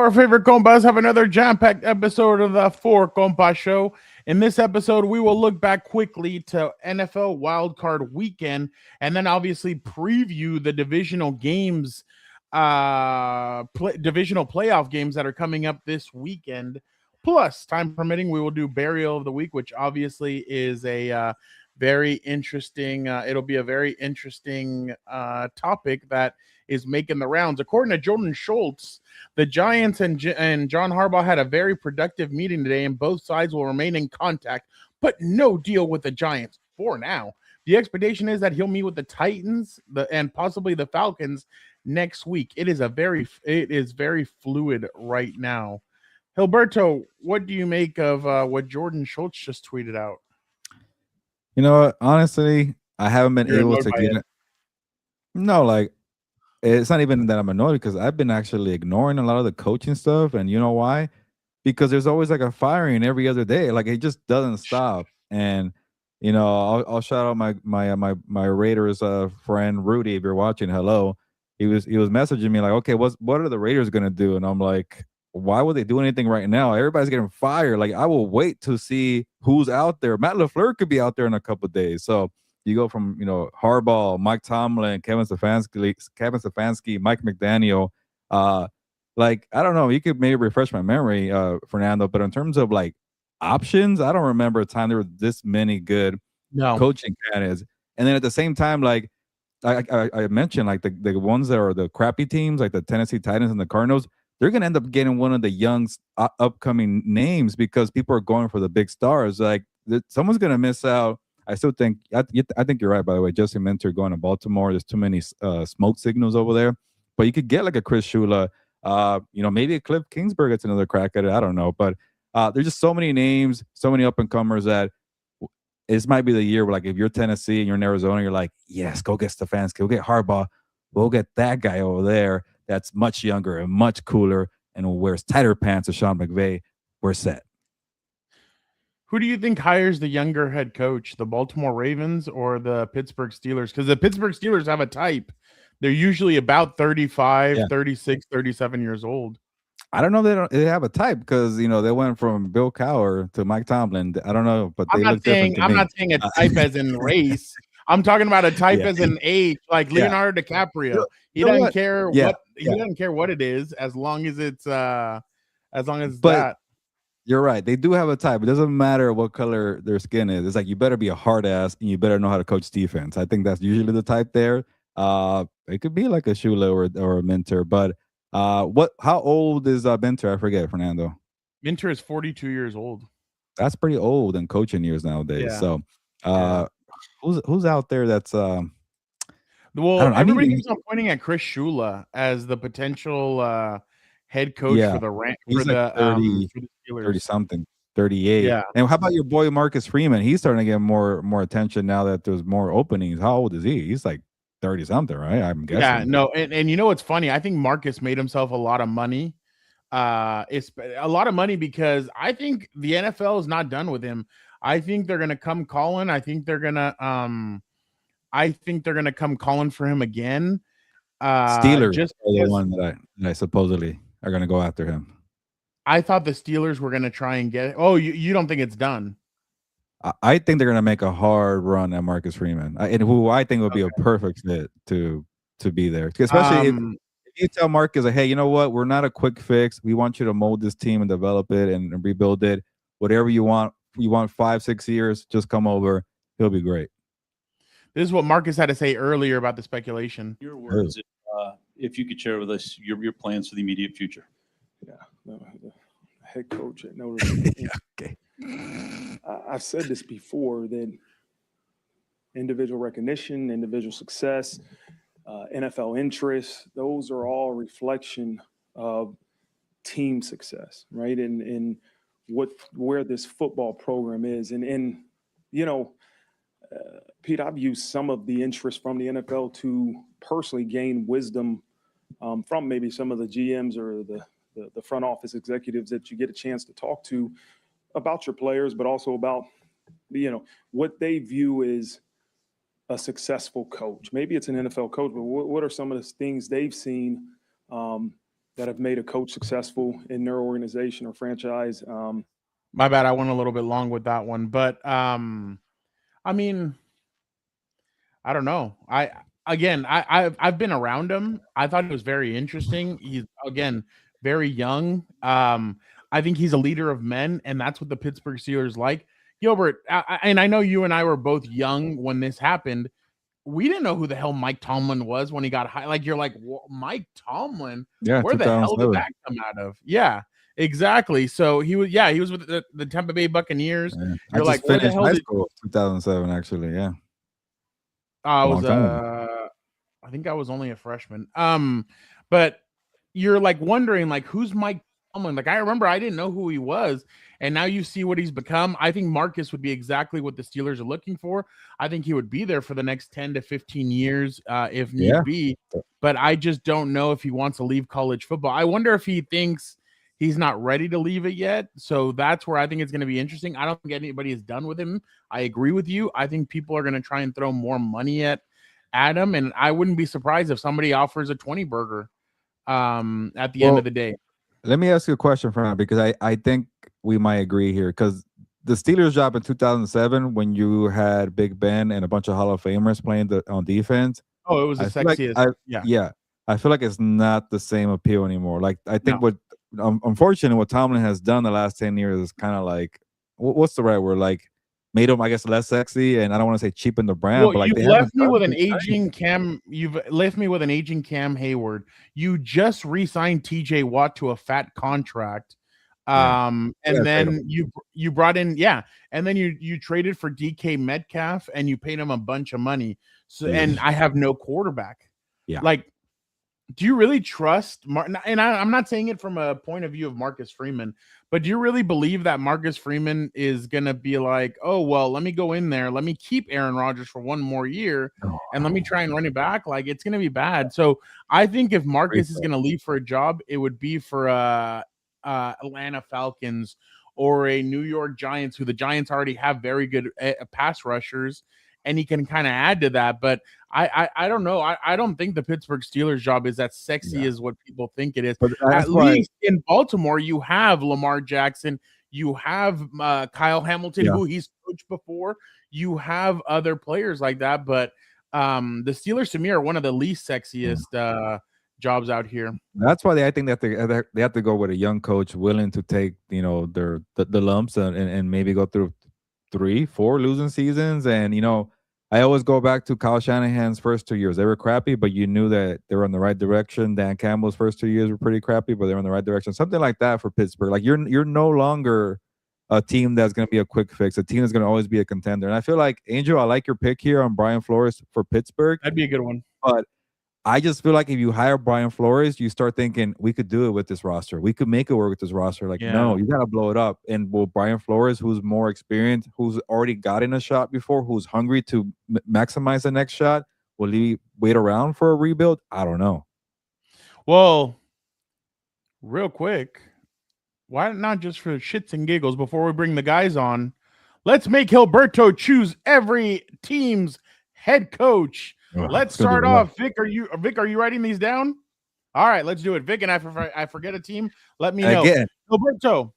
our favorite compas have another jam-packed episode of the Four Compas show. In this episode, we will look back quickly to NFL wildcard weekend and then obviously preview the divisional games, divisional playoff games that are coming up this weekend. Plus, time permitting, we will do burial of the week, which obviously is a very interesting. It'll be a very interesting topic that is making the rounds. According to Jordan Schultz, the Giants and John Harbaugh had a very productive meeting today, and both sides will remain in contact, but no deal with the Giants for now. The expectation is that he'll meet with the Titans and possibly the Falcons next week. It is very fluid right now. Hilberto, what do you make of what Jordan Schultz just tweeted out? You know what? Honestly, I haven't been able to get it. No, like, it's not even that I'm annoyed because I've been actually ignoring a lot of the coaching stuff. And you know why? Because there's always like a firing every other day. Like, it just doesn't stop. And, you know, I'll shout out my Raiders friend, Rudy, if you're watching, hello. He was messaging me like, okay, what are the Raiders going to do? And I'm like, why would they do anything right now? Everybody's getting fired. Like, I will wait to see who's out there. Matt LaFleur could be out there in a couple of days. So you go from, you know, Harbaugh, Mike Tomlin, Kevin Stefanski, Mike McDaniel. Like, I don't know. You could maybe refresh my memory, Fernando. But in terms of like options, I don't remember a time there were this many good coaching candidates. And then at the same time, like I mentioned, like the ones that are the crappy teams, like the Tennessee Titans and the Cardinals, they're going to end up getting one of the young upcoming names because people are going for the big stars. Like, someone's going to miss out. I still think I think you're right, by the way. Justin Minter going to Baltimore. There's too many smoke signals over there. But you could get like a Chris Shula, you know, maybe a Cliff Kingsbury gets another crack at it. I don't know. But there's just so many names, so many up-and-comers that this might be the year where, like, if you're Tennessee and you're in Arizona, you're like, yes, go get Stefanski, go get Harbaugh. We'll get that guy over there that's much younger and much cooler and wears tighter pants to Sean McVay. We're set. Who do you think hires the younger head coach, the Baltimore Ravens or the Pittsburgh Steelers? Because the Pittsburgh Steelers have a type. They're usually about 35, 36, 37 years old. I don't know if they have a type because, you know, they went from Bill Cowher to Mike Tomlin. I don't know, but they look different to me. I'm not saying a type as in race. I'm talking about a type as in age, like Leonardo DiCaprio. He doesn't care he doesn't care what it is as long as it's that. You're right. They do have a type. It doesn't matter what color their skin is. It's like, you better be a hard ass and you better know how to coach defense. I think that's usually the type there. It could be like a Shula or a Minter. But how old is Minter? I forget, Fernando. Minter is 42 years old. That's pretty old in coaching years nowadays. Yeah. So who's out there that's everybody keeps on pointing at Chris Shula as the potential head coach for the like 30, for the Steelers. 30 something, 38. Yeah. And how about your boy Marcus Freeman? He's starting to get more attention now that there's more openings. How old is he? He's like 30 something, right? I'm guessing. Yeah, no, and you know what's funny? I think Marcus made himself a lot of money. It's a lot of money because I think the NFL is not done with him. I think they're gonna come calling. I think they're gonna come calling for him again. Steelers are the one that I supposedly are going to go after him. I thought the Steelers were going to try and get it. Oh, you don't think it's done? I think they're going to make a hard run at Marcus Freeman, and who I think would be a perfect fit to be there. Especially if you tell Marcus, like, hey, you know what? We're not a quick fix. We want you to mold this team and develop it and rebuild it. Whatever you want. You want 5-6 years, just come over. He'll be great. This is what Marcus had to say earlier about the speculation. Your words, if you could share with us your plans for the immediate future. Yeah, the head coach at Notre Dame. Okay. I've said this before, that individual recognition, individual success, NFL interests, those are all a reflection of team success, right? And where this football program is. And you know, Pete, I've used some of the interest from the NFL to personally gain wisdom from maybe some of the GMs or the front office executives that you get a chance to talk to about your players, but also about, you know, what they view as a successful coach. Maybe it's an NFL coach, but what are some of the things they've seen that have made a coach successful in their organization or franchise. My bad, I went a little bit long with that one, but I mean, I don't know. I've been around him. I thought it was very interesting. He's again very young. I think he's a leader of men, and that's what the Pittsburgh Steelers like. Gilbert, and I know you and I were both young when this happened. We didn't know who the hell Mike Tomlin was when he got high. Like you're like Mike Tomlin. Yeah, Where the hell did that come out of? Yeah, exactly. So he was with the Tampa Bay Buccaneers. Yeah. You're like, where the hell high did school 2007? Actually, yeah. I was I think I was only a freshman. But you're like wondering like who's Mike Tomlin? Like I remember I didn't know who he was, and now you see what he's become. I think Marcus would be exactly what the Steelers are looking for. I think he would be there for the next 10 to 15 years if need be. But I just don't know if he wants to leave college football. I wonder if he thinks he's not ready to leave it yet. So that's where I think it's going to be interesting. I don't think anybody is done with him. I agree with you. I think people are going to try and throw more money at him, and I wouldn't be surprised if somebody offers a 20 burger at the end of the day. Let me ask you a question, Fran, because I think we might agree here. Because the Steelers' job in 2007, when you had Big Ben and a bunch of Hall of Famers playing on defense. Oh, it was the sexiest. Yeah. I feel like it's not the same appeal anymore. Like I think unfortunately, what Tomlin has done the last 10 years is kind of like, what's the right word? Like made him, I guess, less sexy, and I don't want to say cheapen the brand. Well, but like you've left me with an aging Cam. You've left me with an aging Cam Hayward. You just re-signed TJ Watt to a fat contract, and then you brought in and then you traded for DK Metcalf and you paid him a bunch of money. So and I have no quarterback. Yeah, like. Do you really trust Martin? And I'm not saying it from a point of view of Marcus Freeman, but do you really believe that Marcus Freeman is going to be like, oh, well, let me go in there. Let me keep Aaron Rodgers for one more year and let me try and run it back. Like it's going to be bad. So I think if Marcus is going to leave for a job, it would be for Atlanta Falcons or a New York Giants, who the Giants already have very good pass rushers. And he can kind of add to that. But I don't know. I don't think the Pittsburgh Steelers job is as sexy as what people think it is. But at least in Baltimore, you have Lamar Jackson. You have Kyle Hamilton, who he's coached before. You have other players like that. But the Steelers, to me, are one of the least sexiest jobs out here. That's why I think that they have to go with a young coach willing to take, the lumps and maybe go through 3-4 losing seasons. And, I always go back to Kyle Shanahan's first 2 years. They were crappy, but you knew that they were in the right direction. Dan Campbell's first 2 years were pretty crappy, but they were in the right direction. Something like that for Pittsburgh. Like you're no longer a team that's going to be a quick fix. A team that's going to always be a contender. And I feel like, Angel, I like your pick here on Brian Flores for Pittsburgh. That'd be a good one. But I just feel like if you hire Brian Flores, you start thinking we could do it with this roster. We could make it work with this roster. Like, no, you got to blow it up. And will Brian Flores, who's more experienced, who's already gotten a shot before, who's hungry to maximize the next shot, will he wait around for a rebuild? I don't know. Well, real quick, why not just for shits and giggles before we bring the guys on, let's make Gilberto choose every team's head coach. Let's start off. Vic, are you writing these down? All right, let's do it. Vic, and I forget a team. Let me know. Again, Gilberto,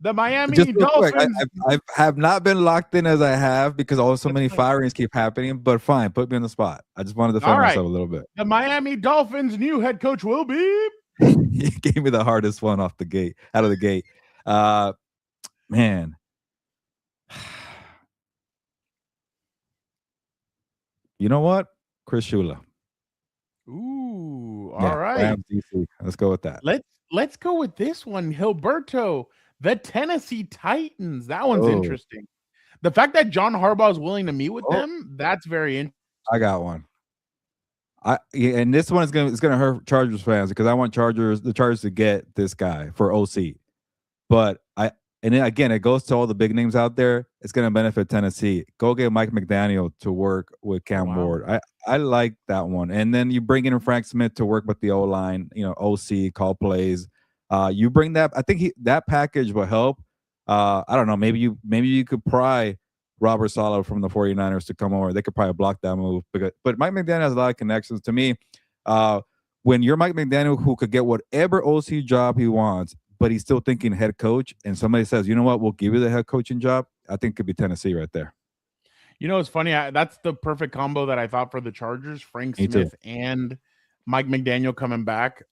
the Miami Dolphins. Quick, I have not been locked in as I have because so many firings keep happening. But fine, put me on the spot. I just wanted to defend myself a little bit. The Miami Dolphins' new head coach will be. He gave me the hardest one out of the gate. Man. You know what? Chris Shula. Ooh, all right. DC. Let's go with that. Let's go with this one, Gilberto. The Tennessee Titans. That one's interesting. The fact that John Harbaugh is willing to meet with them, that's very interesting. I got one. And this one is gonna hurt Chargers fans because I want the Chargers to get this guy for OC. But and then again, it goes to all the big names out there. It's going to benefit Tennessee. Go get Mike McDaniel to work with Cam Ward. I like that one. And then you bring in Frank Smith to work with the O-line, OC, call plays. You bring that. I think that package will help. I don't know. Maybe you could pry Robert Saleh from the 49ers to come over. They could probably block that move. But Mike McDaniel has a lot of connections. To me, when you're Mike McDaniel, who could get whatever OC job he wants, but he's still thinking head coach, and somebody says, you know what, we'll give you the head coaching job, I think it could be Tennessee right there. You know, it's funny. That's the perfect combo that I thought for the Chargers, Frank Me Smith too. and Mike McDaniel coming back.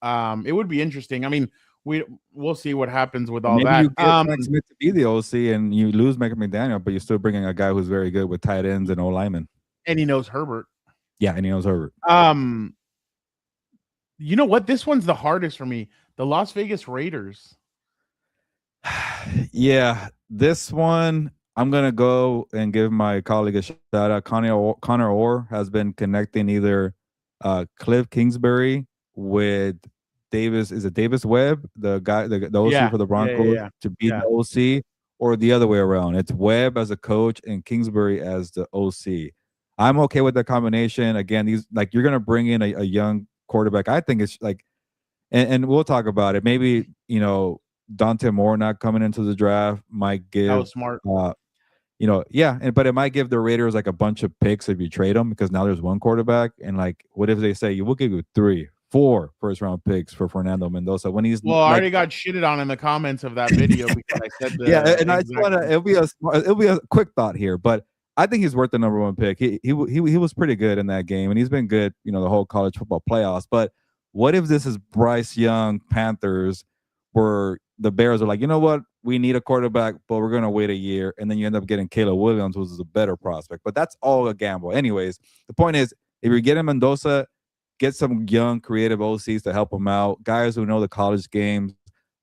It would be interesting. I mean, we'll see what happens with all Maybe that. you get Frank Smith to be the OC and you lose Mike McDaniel, but you're still bringing a guy who's very good with tight ends and O-linemen. And he knows Herbert. Yeah, and he knows Herbert. You know what? This one's the hardest for me. The Las Vegas Raiders. Yeah, this one, I'm going to go and give my colleague a shout out. Connor Orr has been connecting either Cliff Kingsbury with Davis. Is it Davis Webb, the guy, the OC for the Broncos, to be the OC, or the other way around? It's Webb as a coach and Kingsbury as the OC. I'm okay with the combination. Again, these, like, you're going to bring in a young quarterback. I think it's like, and we'll talk about it. Maybe, you know, Dante Moore not coming into the draft might give. That was smart. You know, but it might give the Raiders like a bunch of picks if you trade them, because now there's one quarterback. And like, what if they say, we'll give you 3-4 first-round picks for Fernando Mendoza when he's I already got shitted on in the comments of that video because I said and I just want to. It'll be a quick thought here, but I think he's worth the number one pick. He was pretty good in that game, and he's been good, you know, the whole college football playoffs. But what if this is Bryce Young Panthers, where the Bears are like, you know what, we need a quarterback, but we're going to wait a year, and then you end up getting Caleb Williams, which is a better prospect. But that's all a gamble. Anyways, the point is, if you're getting Mendoza, get some young, creative OCs to help him out, guys who know the college games.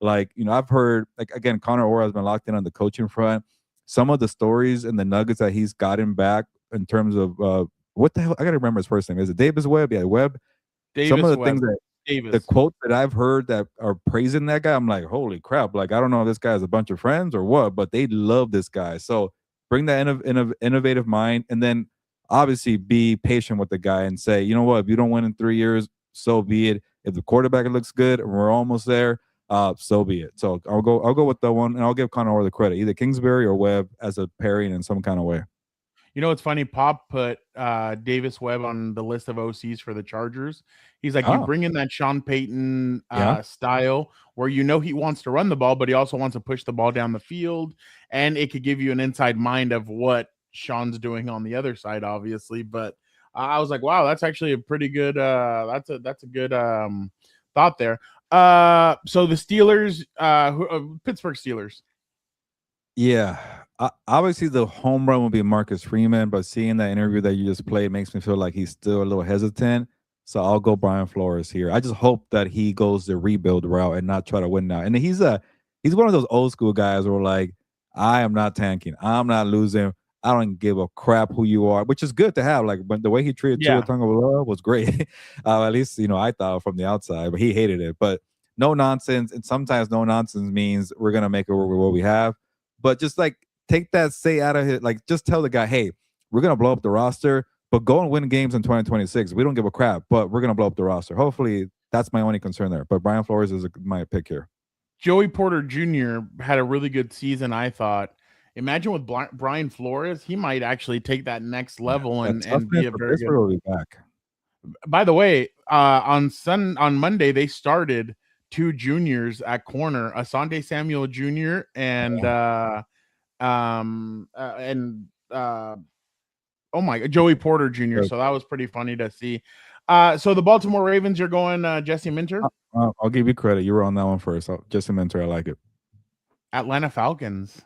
Like, you know, I've heard, like, again, Connor Orr has been locked in on the coaching front. Some of the stories and the nuggets that he's gotten back in terms of what the hell, I got to remember his first name. Is it Davis Webb? Yeah, Webb. Some of the things that the quotes that I've heard that are praising that guy, I'm like, holy crap. Like, I don't know if this guy has a bunch of friends or what, but they love this guy. So bring that innovative mind, and then obviously be patient with the guy and say, you know what, if you don't win in 3 years, so be it. If the quarterback looks good and we're almost there, so be it. So I'll go with that one, and I'll give Connor Orr the credit, either Kingsbury or Webb as a pairing in some kind of way. You know, it's funny. Pop put Davis Webb on the list of OCs for the Chargers. He's like, you bring in that Sean Payton style where, you know, he wants to run the ball, but he also wants to push the ball down the field, and it could give you an inside mind of what Sean's doing on the other side, obviously. But I was like, wow, that's actually a pretty good. That's a good thought there. So the Steelers, Pittsburgh Steelers. Yeah. Obviously, the home run will be Marcus Freeman, but seeing that interview that you just played makes me feel like he's still a little hesitant. So I'll go Brian Flores here. I just hope that he goes the rebuild route and not try to win now. And he's one of those old school guys where, like, I am not tanking. I'm not losing. I don't give a crap who you are, which is good to have. Like, but the way he treated Tua Tagovailoa was great. At least, you know, I thought from the outside, but he hated it. But no nonsense. And sometimes no nonsense means we're going to make it with what we have. But just like, take that say out of it. Like, just tell the guy, hey, we're going to blow up the roster, but go and win games in 2026. We don't give a crap, but we're going to blow up the roster. Hopefully, that's my only concern there. But Brian Flores is my pick here. Joey Porter Jr. had a really good season, I thought. Imagine with Brian Flores, he might actually take that next level and be a very good. Will be back. By the way, on Monday, they started 2 juniors at corner, Asante Samuel Jr. and Joey Porter Jr. So that was pretty funny to see. So the Baltimore Ravens, you're going Jesse Minter? I'll give you credit. You were on that one first. Jesse Minter, I like it. Atlanta Falcons.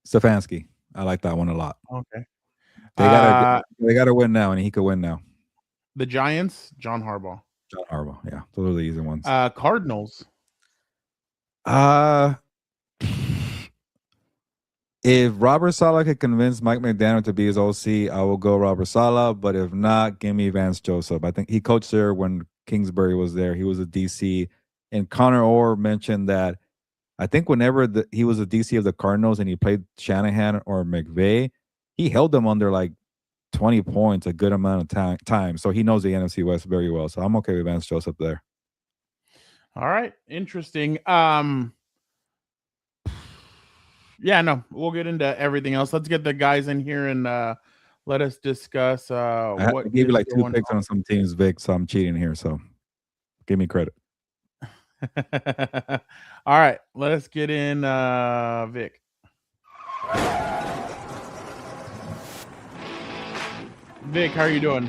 Stefanski. I like that one a lot. Okay. They gotta win now, and he could win now. The Giants, John Harbaugh. Yeah. Those are the easy ones. Cardinals. If Robert Saleh could convince Mike McDaniel to be his OC, I will go Robert Saleh. But if not, give me Vance Joseph. I think he coached there when Kingsbury was there. He was a DC. And Connor Orr mentioned that I think whenever he was a DC of the Cardinals and he played Shanahan or McVay, he held them under like 20 points a good amount of time. So he knows the NFC West very well. So I'm okay with Vance Joseph there. All right. Interesting. Yeah, no, we'll get into everything else. Let's get the guys in here and let us discuss I gave you like 2 picks on some teams, Vic, so I'm cheating here. So give me credit. All right, let's get in Vic. Vic, how are you doing?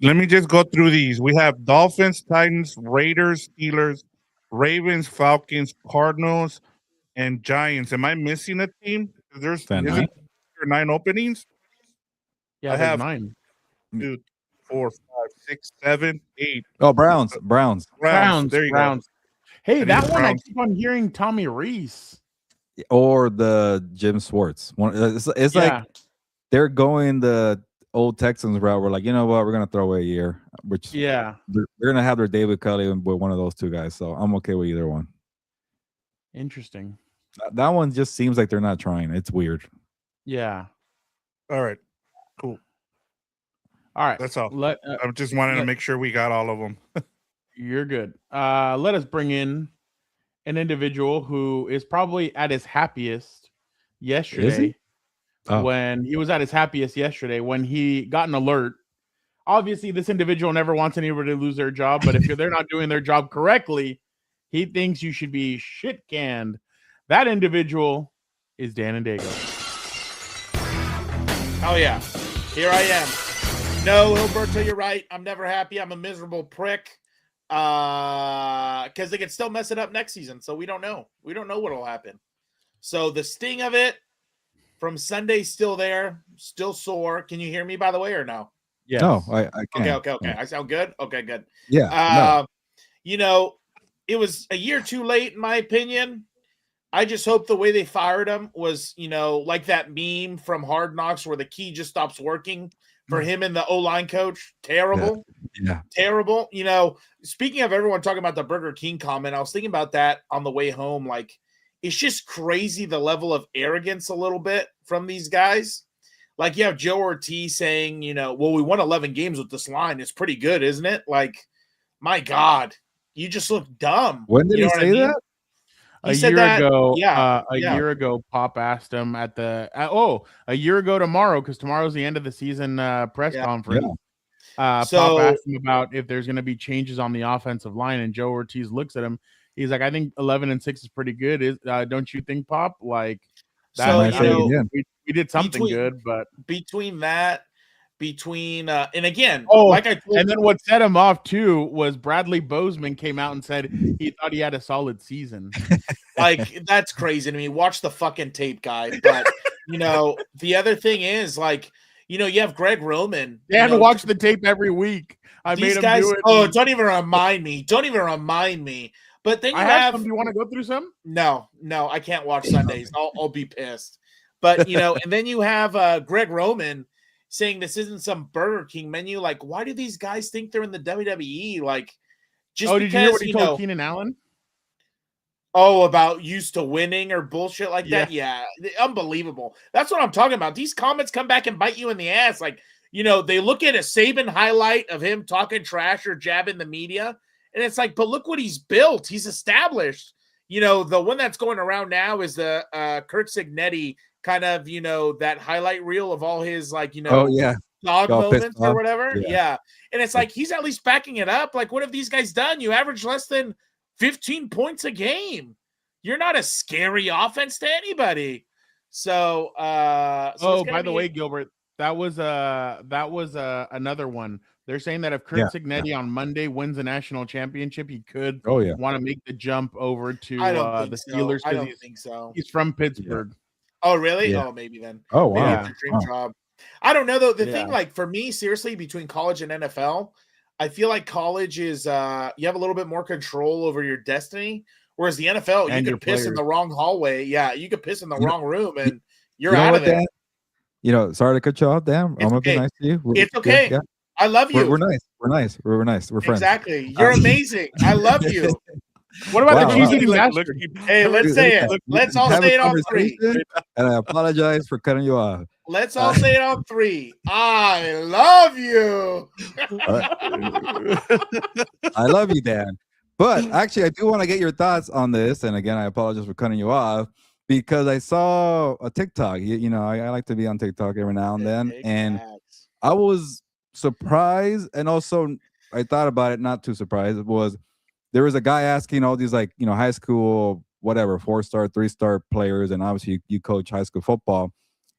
Let me just go through these. We have Dolphins, Titans, Raiders, Steelers, Ravens, Falcons, Cardinals, and Giants. Am I missing a team? There's That isn't there 9 openings. Yeah, I there's have 9. 2, 4, 5, 6, 7, 8. Oh, Browns. There you go. Hey, It that is one Browns. I keep on hearing Tommy Reese. Or the Jim Schwartz. It's like they're going the old Texans route. We're like, you know what? We're going to throw away a year. Which Yeah. they're going to have their David Culley with one of those two guys. So I'm okay with either one. Interesting. That one just seems like they're not trying. It's weird. Yeah. All right. Cool. All right. That's all. I just wanted to make sure we got all of them. You're good. Let us bring in an individual who is probably at his happiest yesterday. When he was at his happiest yesterday, when he got an alert. Obviously, this individual never wants anybody to lose their job, but if they're not doing their job correctly, he thinks you should be shit canned. That individual is Dan and Dago. Oh yeah, here I am. No, Hilberto, you're right. I'm never happy. I'm a miserable prick. Because they can still mess it up next season. So we don't know. We don't know what will happen. So the sting of it from Sunday's still there, still sore. Can you hear me, by the way, or no? Yeah. No, I can't. Okay. I sound good? Okay, good. Yeah. You know, it was a year too late, in my opinion. I just hope the way they fired him was, you know, like that meme from Hard Knocks where the key just stops working for him and the O-line coach. Terrible. Yeah. Terrible. You know, speaking of everyone talking about the Burger King comment, I was thinking about that on the way home. Like, it's just crazy the level of arrogance a little bit from these guys. Like, you have Joe Ortiz saying, you know, well, we won 11 games with this line. It's pretty good, isn't it? Like, my God, you just look dumb. When did he say that? A year ago, Pop asked him at the a year ago tomorrow, because tomorrow's the end of the season press conference. Pop asked him about if there's going to be changes on the offensive line, and Joe Ortiz looks at him. He's like, I think 11-6 is pretty good. Don't you think, Pop? Like, that, so, we did something good, but between and again, and then what set him off too was Bradley Bozeman came out and said he thought he had a solid season. Like, that's crazy to me. Watch the fucking tape, guy. But you know, the other thing is, like, you know, you have Greg Roman. Dan watch the tape every week. I made him do it. Oh, don't even remind me. But then you have. Do you want to go through some? No, I can't watch Sundays. I'll be pissed. But you know, and then you have Greg Roman saying this isn't some Burger King menu. Like, why do these guys think they're in the WWE? Like, just did you hear what he told Keenan Allen? About used to winning or bullshit like that? Yeah, unbelievable. That's what I'm talking about. These comments come back and bite you in the ass. Like, you know, they look at a Saban highlight of him talking trash or jabbing the media, and it's like, but look what he's built. He's established. You know, the one that's going around now is the Kurt Signetti kind of, you know, that highlight reel of all his, like, you know, dog moments or whatever. Yeah. And it's like, he's at least backing it up. Like, what have these guys done? You average less than 15 points a game. You're not a scary offense to anybody. So, by the way, Gilbert, that was another one. They're saying that if Kurt Signetti on Monday wins the national championship, he could want to make the jump over to the Steelers. I don't think so. He's from Pittsburgh. Oh, really? Yeah. Oh, maybe then. Oh, maybe wow. it's a dream job. I don't know, though. The thing, like, for me, seriously, between college and NFL, I feel like college is you have a little bit more control over your destiny, whereas the NFL, you could piss in the wrong hallway. Yeah, you could piss in the wrong room, and you're out of there. Dan? You know, sorry to cut you off, Dan. I'm going to be nice to you. It's okay. Yeah. I love you. We're nice. We're nice. We're nice. We're friends. Exactly. You're amazing. I love you. What about the cheese eating master? Hey, let's say it. Let's all say it on 3. And I apologize for cutting you off. Let's all say it on 3. I love you. I love you, Dan. But actually, I do want to get your thoughts on this. And again, I apologize for cutting you off because I saw a TikTok. You know, I like to be on TikTok every now and then. And I was surprised and also I thought about it, not too surprised, was there was a guy asking all these like, high school, whatever, 4-star, 3-star players, and obviously you coach high school football.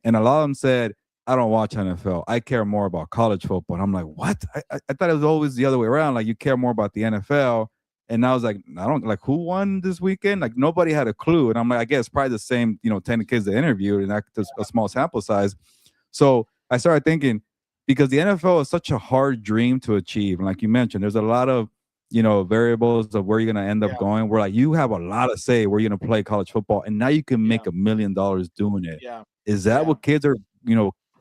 And a lot of them said, I don't watch NFL. I care more about college football. And I'm like, what? I thought it was always the other way around. Like you care more about the NFL. And I was like, I don't like who won this weekend. Like nobody had a clue. And I'm like, I guess probably the same, 10 kids they interviewed, and that's a small sample size. So I started thinking, because the NFL is such a hard dream to achieve. And like you mentioned, there's a lot of, variables of where you're going to end up going, where like you have a lot of say where you're going to play college football, and now you can make $1 million doing it. Yeah. Is that what kids are,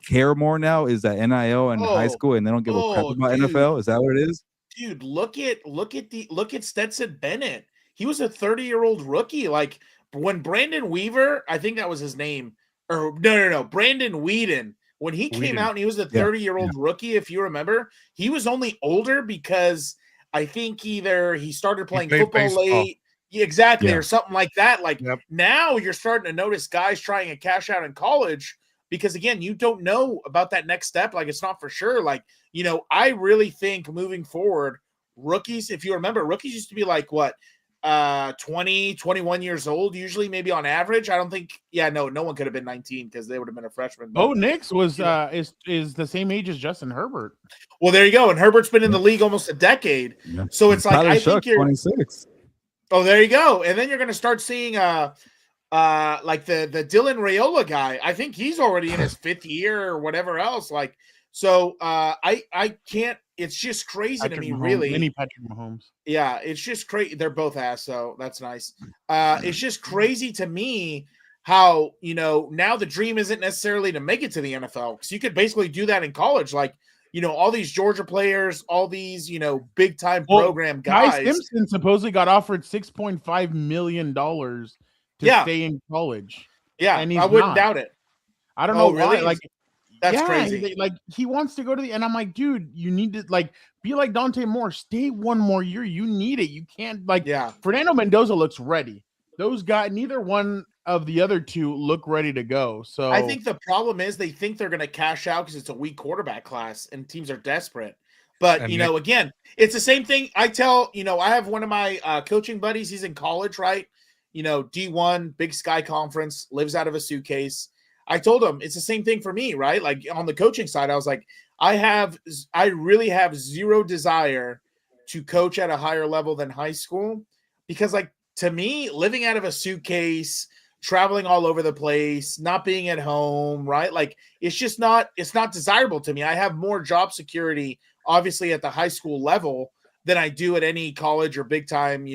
care more now? Is that NIL and high school, and they don't give a crap about NFL? Is that what it is? Dude, look at Stetson Bennett. He was a 30-year-old rookie. Like when Brandon Weaver, I think that was his name, or no, Brandon Whedon. When he came out and he was a 30-year-old rookie, if you remember, he was only older because I think either he started playing football late, or something like that. Like now you're starting to notice guys trying to cash out in college because, again, you don't know about that next step. Like it's not for sure. Like, I really think moving forward, rookies, if you remember, rookies used to be like what, 20, 21 years old, usually, maybe on average. I don't think, no one could have been 19 because they would have been a freshman. Bo Nix was is the same age as Justin Herbert. Well, there you go. And Herbert's been in the league almost a decade. Yeah. So it's like, I think you're 26. Oh, there you go. And then you're going to start seeing like the Dylan Raiola guy. I think he's already in his 5th year or whatever else. Like, so I can't. It's just crazy Patrick to me, Mahomes, really. Mini Patrick Mahomes. Yeah, it's just crazy. They're both ass, so that's nice. It's just crazy to me how, now the dream isn't necessarily to make it to the NFL, because you could basically do that in college. Like, all these Georgia players, all these, big time program guys. Guy Simpson supposedly got offered $6.5 million to stay in college. Yeah, and I wouldn't doubt it. I don't know really? why. Like, that's crazy. Like he wants to go to the, and I'm like, dude, you need to like be like Dante Moore. Stay one more year. You need it. You can't Fernando Mendoza looks ready. Those guys, neither one of the other two look ready to go. So I think the problem is they think they're going to cash out because it's a weak quarterback class and teams are desperate. But, again, it's the same thing. I tell, I have one of my coaching buddies. He's in college, right? D1, Big Sky Conference, lives out of a suitcase. I told him it's the same thing for me, right? Like on the coaching side, I was like, I really have zero desire to coach at a higher level than high school, because like, to me, living out of a suitcase, traveling all over the place, not being at home, right? Like it's not desirable to me. I have more job security, obviously, at the high school level than I do at any college or big time,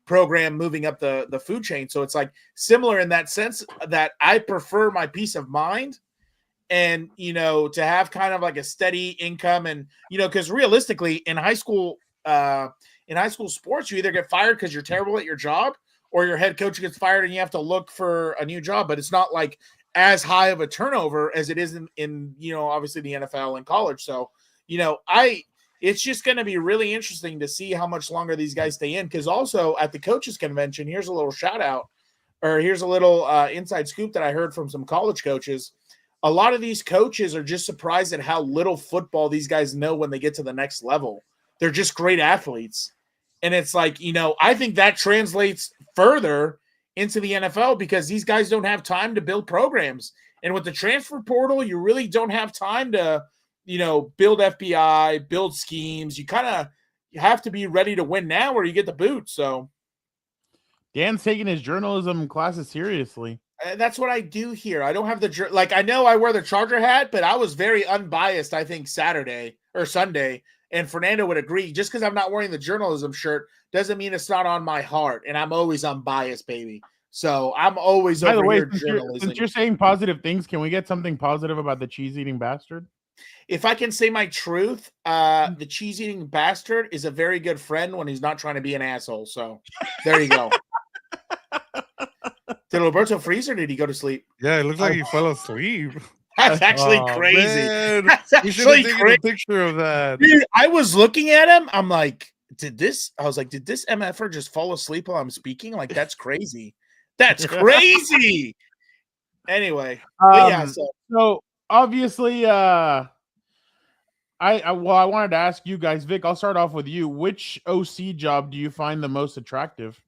program moving up the food chain. So it's like similar in that sense that I prefer my peace of mind and, to have kind of like a steady income and, because realistically in high school sports, you either get fired because you're terrible at your job, or your head coach gets fired and you have to look for a new job. But it's not like as high of a turnover as it is in obviously the NFL and college. So, it's just going to be really interesting to see how much longer these guys stay in. Because also at the coaches convention, here's a little shout out, or here's a little inside scoop that I heard from some college coaches. A lot of these coaches are just surprised at how little football these guys know when they get to the next level. They're just great athletes. And it's like, I think that translates further into the NFL because these guys don't have time to build programs. And with the transfer portal, you really don't have time to, build FBI, build schemes. You kind of have to be ready to win now or you get the boot. So Dan's taking his journalism classes seriously. That's what I do here. I don't have I know I wear the Charger hat, but I was very unbiased, I think, Saturday or Sunday. And Fernando would agree. Just because I'm not wearing the journalism shirt doesn't mean it's not on my heart. And I'm always unbiased, baby. So I'm always By the way, journalism. Since you're saying positive things, can we get something positive about the cheese-eating bastard? If I can say my truth, the cheese-eating bastard is a very good friend when he's not trying to be an asshole. So there you go. Did Roberto freeze or did he go to sleep? Yeah, it looks like he fell asleep. That's actually crazy. Man. That's actually crazy. A picture of that. Dude, I was looking at him. I'm like, did this MFer just fall asleep while I'm speaking? Like, that's crazy. That's crazy. Anyway. So obviously, I wanted to ask you guys, Vic. I'll start off with you. Which OC job do you find the most attractive?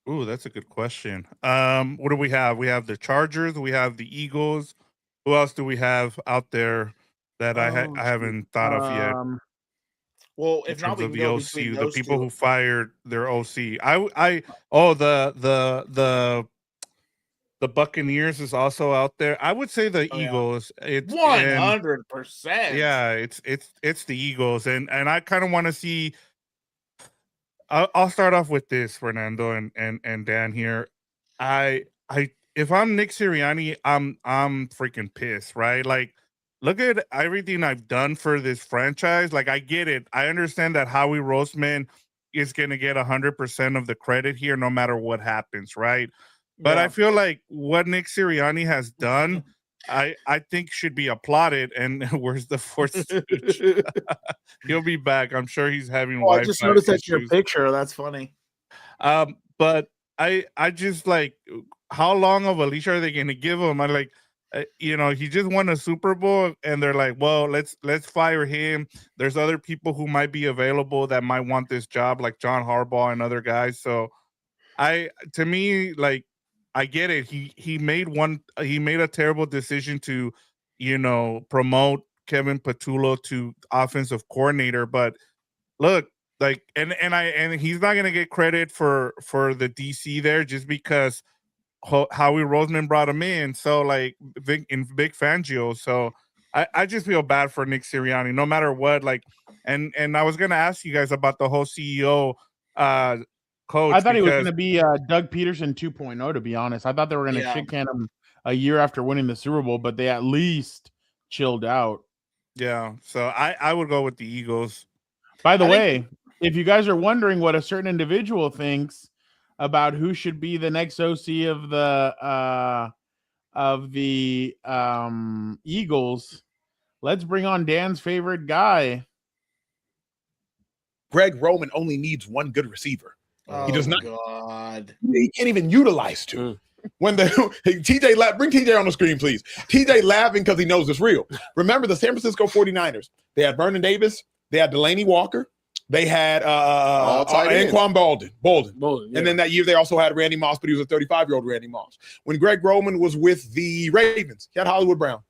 Ooh, that's a good question. What do we have? We have the Chargers. We have the Eagles. Who else do we have out there that I haven't thought of yet? Well, In if not, terms we of can the go OC, between the those people two. who fired their OC. The Buccaneers is also out there. I would say the Eagles. It's 100%. yeah, it's the Eagles, and I kind of want to see. I'll start off with this, Fernando and Dan here. If I'm Nick Sirianni, I'm freaking pissed, right? Like, look at everything I've done for this franchise. Like, I get it. I understand that Howie Roseman is gonna get 100% of the credit here, no matter what happens, right? But I feel like what Nick Sirianni has done, I think should be applauded. And where's the fourth stooge? He'll be back. I'm sure he's having I just Wi-Fi noticed that's your issues. picture. That's funny. But I just like, how long of a leash are they going to give him? I like, he just won a Super Bowl, and they're like, well, let's fire him. There's other people who might be available that might want this job, like John Harbaugh and other guys. So to me, like, I get it. He made a terrible decision to, promote Kevin Patullo to offensive coordinator. But look, like, and he's not gonna get credit for the DC there just because Howie Roseman brought him in. So like Vic Fangio. So I just feel bad for Nick Sirianni, no matter what. Like, and I was gonna ask you guys about the whole CEO coach. I thought he was going to be Doug Peterson 2.0, to be honest. I thought they were going to shit can him a year after winning the Super Bowl, but they at least chilled out. Yeah, so I would go with the Eagles. By the way, if you guys are wondering what a certain individual thinks about who should be the next OC of the Eagles, let's bring on Dan's favorite guy. Greg Roman only needs one good receiver. Oh, he does not. God. He can't even utilize two. When TJ bring TJ on the screen, please. TJ laughing because he knows it's real. Remember the San Francisco 49ers. They had Vernon Davis. They had Delaney Walker. They had Anquan Bolden. And then that year they also had Randy Moss, but he was a 35-year-old Randy Moss. When Greg Roman was with the Ravens, he had Hollywood Brown.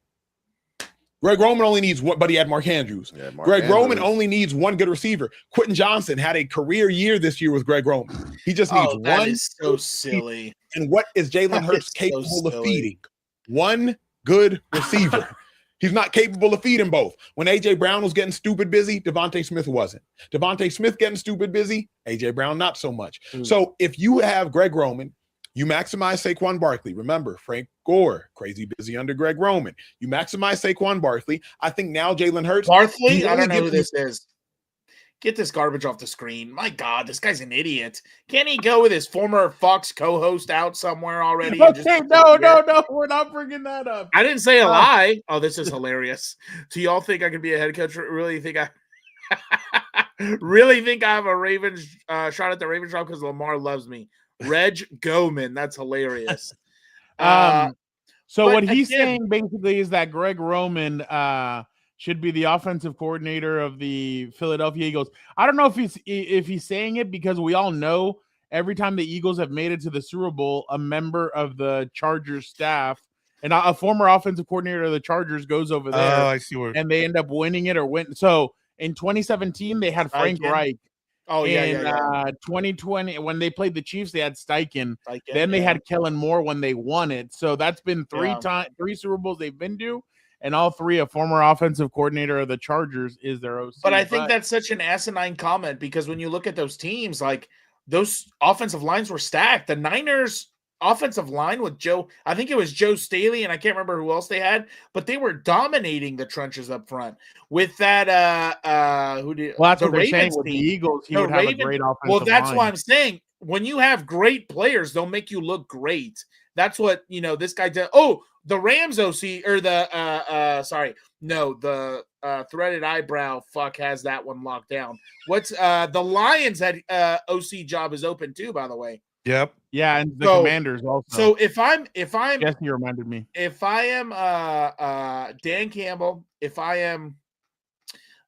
Greg Roman only needs one, but he had Mark Andrews. Roman only needs one good receiver. Quentin Johnson had a career year this year with Greg Roman. He just needs one. That is so silly. And what is Jalen Hurts capable of feeding? One good receiver. He's not capable of feeding both. When A.J. Brown was getting stupid busy, Devontae Smith wasn't. Devontae Smith getting stupid busy, A.J. Brown not so much. So if you have Greg Roman, you maximize Saquon Barkley. Remember, Frank Gore, crazy busy under Greg Roman. You maximize Saquon Barkley. I think now Jalen Hurts. Barkley? I don't know who this is. Get this garbage off the screen. My God, this guy's an idiot. Can't he go with his former Fox co-host out somewhere already? Okay, no, we're not bringing that up. I didn't say a lie. Oh, this is hilarious. Do y'all think I can be a head coach? Really think I have a Ravens shot at the Ravens job because Lamar loves me? Reg Goman, that's hilarious. So what he's saying basically is that Greg Roman should be the offensive coordinator of the Philadelphia Eagles. I don't know if he's saying it because we all know every time the Eagles have made it to the Super Bowl, a member of the Chargers staff and a former offensive coordinator of the Chargers goes over there. Oh, I see where. And they end up winning it or win. So in 2017, they had Frank Reich. Oh, in 2020, when they played the Chiefs, they had Steichen. Then they had Kellen Moore when they won it. So that's been three Super Bowls they've been to, and all three a former offensive coordinator of the Chargers is their OC. But I think that's such an asinine comment because when you look at those teams, like those offensive lines were stacked. The Niners offensive line with I think it was Joe Staley, and I can't remember who else they had, but they were dominating the trenches up front with that. Well, that's what they're saying with the Eagles. He would have a great offensive line. Well, that's why I'm saying when you have great players, they'll make you look great. That's what this guy did. Oh, the Rams OC or the threaded eyebrow fuck has that one locked down. What's the Lions had OC job is open too, by the way. Yep. Yeah, and the Commanders also. So if I'm yes, you reminded me. If I am Dan Campbell, if I am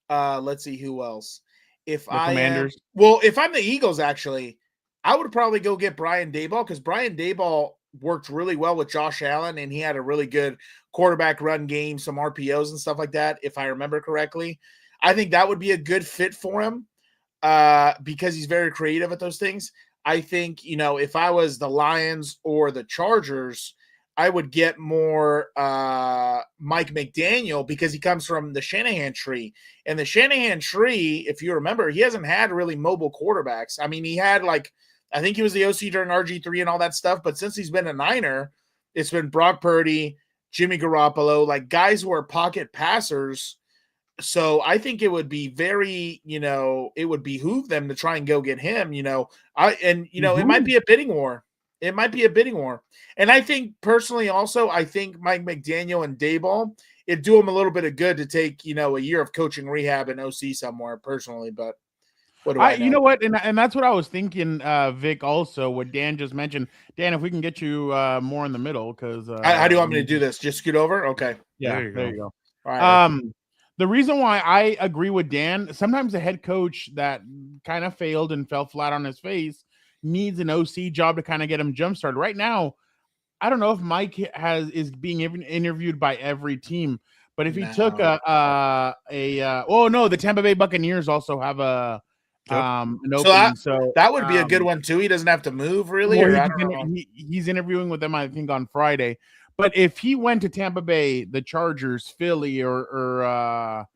let's see who else. If The I Commanders. if I'm the Eagles, actually, I would probably go get Brian Daboll, because Brian Daboll worked really well with Josh Allen, and he had a really good quarterback run game, some RPOs and stuff like that, if I remember correctly. I think that would be a good fit for him because he's very creative at those things. I think, if I was the Lions or the Chargers, I would get more Mike McDaniel, because he comes from the Shanahan tree. And the Shanahan tree, if you remember, he hasn't had really mobile quarterbacks. I mean, he had I think he was the OC during RG3 and all that stuff. But since he's been a Niner, it's been Brock Purdy, Jimmy Garoppolo, guys who are pocket passers. So I think it would be very, it would behoove them to try and go get him, it might be a bidding war. It might be a bidding war. And I think personally also, I think Mike McDaniel and Daboll, it'd do them a little bit of good to take, a year of coaching rehab and OC somewhere personally. But what do I know? You know what? And that's what I was thinking, Vic, also what Dan just mentioned. Dan, if we can get you more in the middle, because how do you want me to do this? Just scoot over? Okay. Yeah, there you go. All right. The reason why I agree with Dan, sometimes a head coach that kind of failed and fell flat on his face needs an OC job to kind of get him jump started. Right now, I don't know if Mike is being interviewed by every team, but if he took the Tampa Bay Buccaneers also have an opening. So that would be a good one too. He doesn't have to move really. He's interviewing with them, I think, on Friday. But if he went to Tampa Bay, the Chargers, Philly, or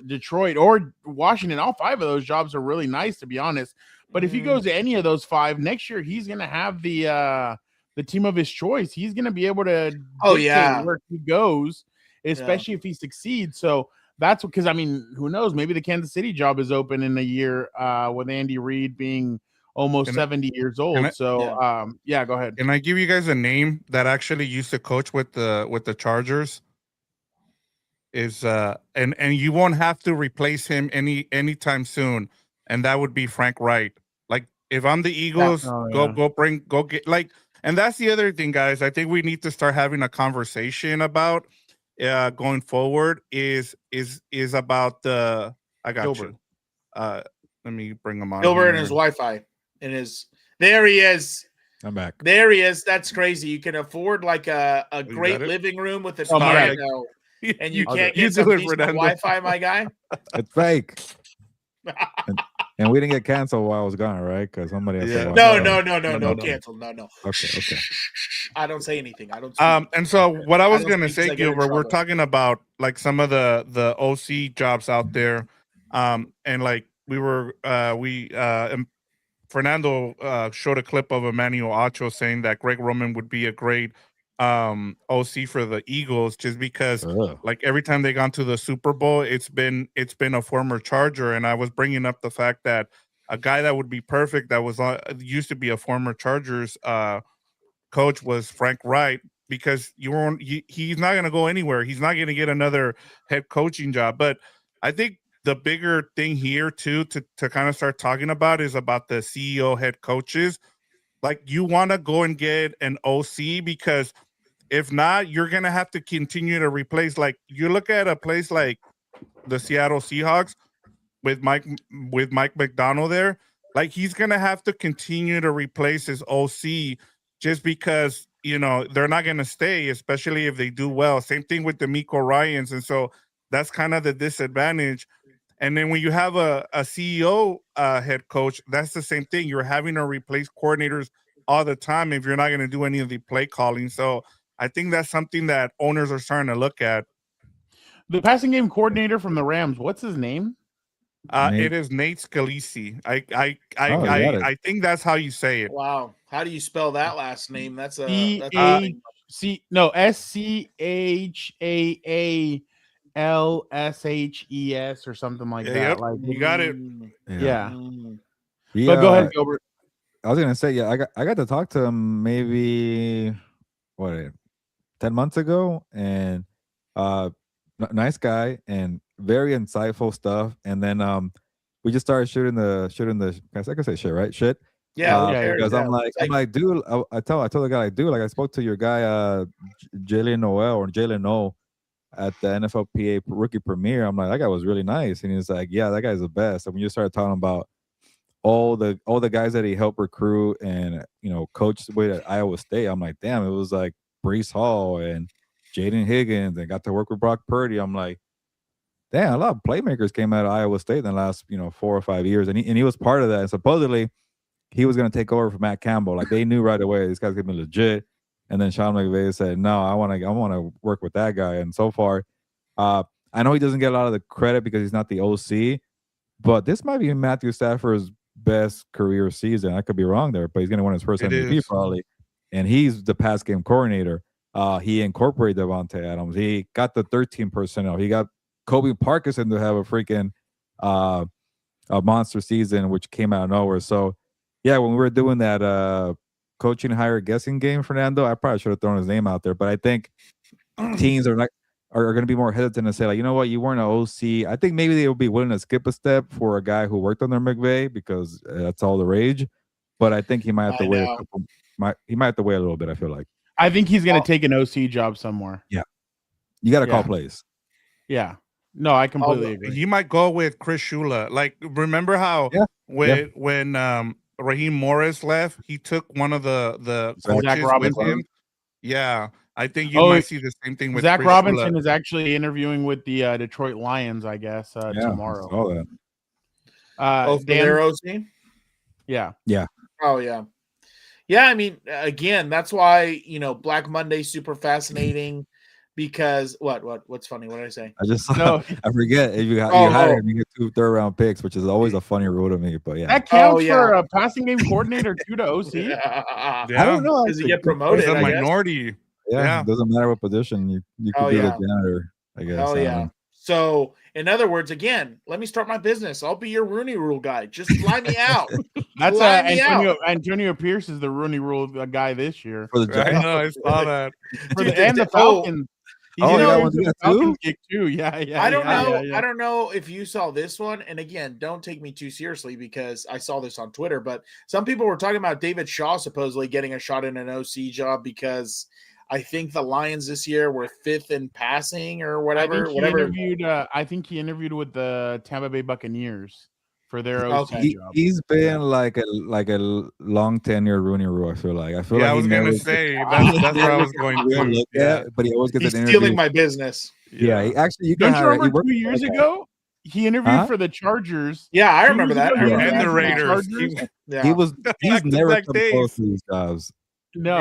Detroit or Washington, all 5 of those jobs are really nice, to be honest. But if he goes to any of those 5 next year, he's going to have the team of his choice. He's going to be able to dictate where he goes, especially if he succeeds. So that's because, who knows? Maybe the Kansas City job is open in a year with Andy Reid being almost 70 years old. Go ahead. Can I give you guys a name that actually used to coach with the Chargers? Is and you won't have to replace him anytime soon, and that would be Frank Wright. If I'm the Eagles, go get and that's the other thing, guys. I think we need to start having a conversation about going forward is about the Gilbert. Let me bring him on. Gilbert and his Wi-Fi. There he is. I'm back. There he is. That's crazy. You can afford a great living room with a piano, and you can't get some decent Wi-Fi, my guy. It's fake. and we didn't get canceled while I was gone, right? Because somebody else. No, cancel. No. Okay. I don't say anything. I don't. And so what I was gonna say, Gilbert, we're talking about some of the OC jobs out there, and Fernando showed a clip of Emmanuel Acho saying that Greg Roman would be a great OC for the Eagles, just because every time they gone to the Super Bowl, it's been a former Charger. And I was bringing up the fact that a guy that would be perfect that was used to be a former Chargers coach was Frank Wright, because he's not going to go anywhere. He's not going to get another head coaching job. But I think the bigger thing here too to kind of start talking about is about the CEO head coaches. You want to go and get an OC, because if not, you're going to have to continue to replace. You look at a place like the Seattle Seahawks with Mike McDonald there, he's going to have to continue to replace his OC, just because, they're not going to stay, especially if they do well. Same thing with the D'Amico Ryans. And so that's kind of the disadvantage. And then when you have a CEO head coach, that's the same thing. You're having to replace coordinators all the time if you're not going to do any of the play calling. So I think that's something that owners are starting to look at. The passing game coordinator from the Rams, what's his name? It is Nate Scalise. I think that's how you say it. Wow. How do you spell that last name? That's SCHAALSHES or something like that. Yep. You got it. Yeah. But go ahead, Gilbert. I was gonna say, I got to talk to him maybe 10 months ago, and nice guy and very insightful stuff. And then we just started shooting the I can say shit, right? Shit. Yeah. Because I'm like, dude, I told the guy, dude, I spoke to your guy, Jalen Noel or Jalen O, at the NFLPA rookie premiere. I'm like, that guy was really nice, and he's like, yeah, that guy's the best. And when you started talking about all the guys that he helped recruit and coached with at Iowa State, I'm like, damn, it was like Breece Hall and Jaden Higgins, and got to work with Brock Purdy. I'm like, damn, a lot of playmakers came out of Iowa State in the last 4 or 5 years, and he was part of that. And supposedly he was going to take over for Matt Campbell. Like, they knew right away this guy's going to be legit. And then Sean McVay said, no, I want to work with that guy. And so far, I know he doesn't get a lot of the credit because he's not the OC, but this might be Matthew Stafford's best career season. I could be wrong there, but he's going to win his first MVP probably. And he's the pass game coordinator. He incorporated Devontae Adams. He got the 13 personnel. He got Kobe Parkinson to have a freaking a monster season, which came out of nowhere. So, yeah, when we were doing that coaching hire guessing game, Fernando, I probably should have thrown his name out there. But I think teams are going to be more hesitant to say, like, you know what, you weren't an OC. I think maybe they will be willing to skip a step for a guy who worked under McVay because that's all the rage. But I think he might have to wait he might have to wait a little bit, I feel like. I think he's going to take an OC job somewhere. Yeah. You got to call plays. Yeah. No, I completely agree. You might go with Chris Shula. Like, remember how when Raheem Morris left, he took one of the coaches with him? Yeah. I think you might see the same thing with Zach Chris Robinson Shula. is actually interviewing with the Detroit Lions, I guess, tomorrow. I saw that. For their OC? Yeah. Yeah. Oh, yeah. Yeah, I mean, again, that's why, Black Monday super fascinating because what's funny? What did I say? I just I forget if you hire him, you get 2 third-round picks, which is always a funny rule to me. But yeah, that counts for a passing game coordinator too to OC. Yeah. I don't know. Does he get promoted? It's a minority. Yeah, it doesn't matter what position you could be the janitor, I guess. Hell yeah. So, in other words, again, let me start my business. I'll be your Rooney Rule guy. Just fly me out. That's Antonio Pierce is the Rooney Rule guy this year. For the I know, I saw that. And the Falcons. He's the Falcons gig too. Yeah. I don't know. I don't know if you saw this one. And again, don't take me too seriously because I saw this on Twitter. But some people were talking about David Shaw supposedly getting a shot in an OC job because I think the Lions this year were 5th in passing or whatever. I think he interviewed with the Tampa Bay Buccaneers for their OC job. He's been like a long tenure Rooney Rule. I feel like I was gonna say that's where I was going to. But he always gets He's an interview. stealing my business. Yeah, you don't you remember 2 years ago? He interviewed for the Chargers. Yeah, I remember that. And the Raiders. He's never come close to these jobs. No.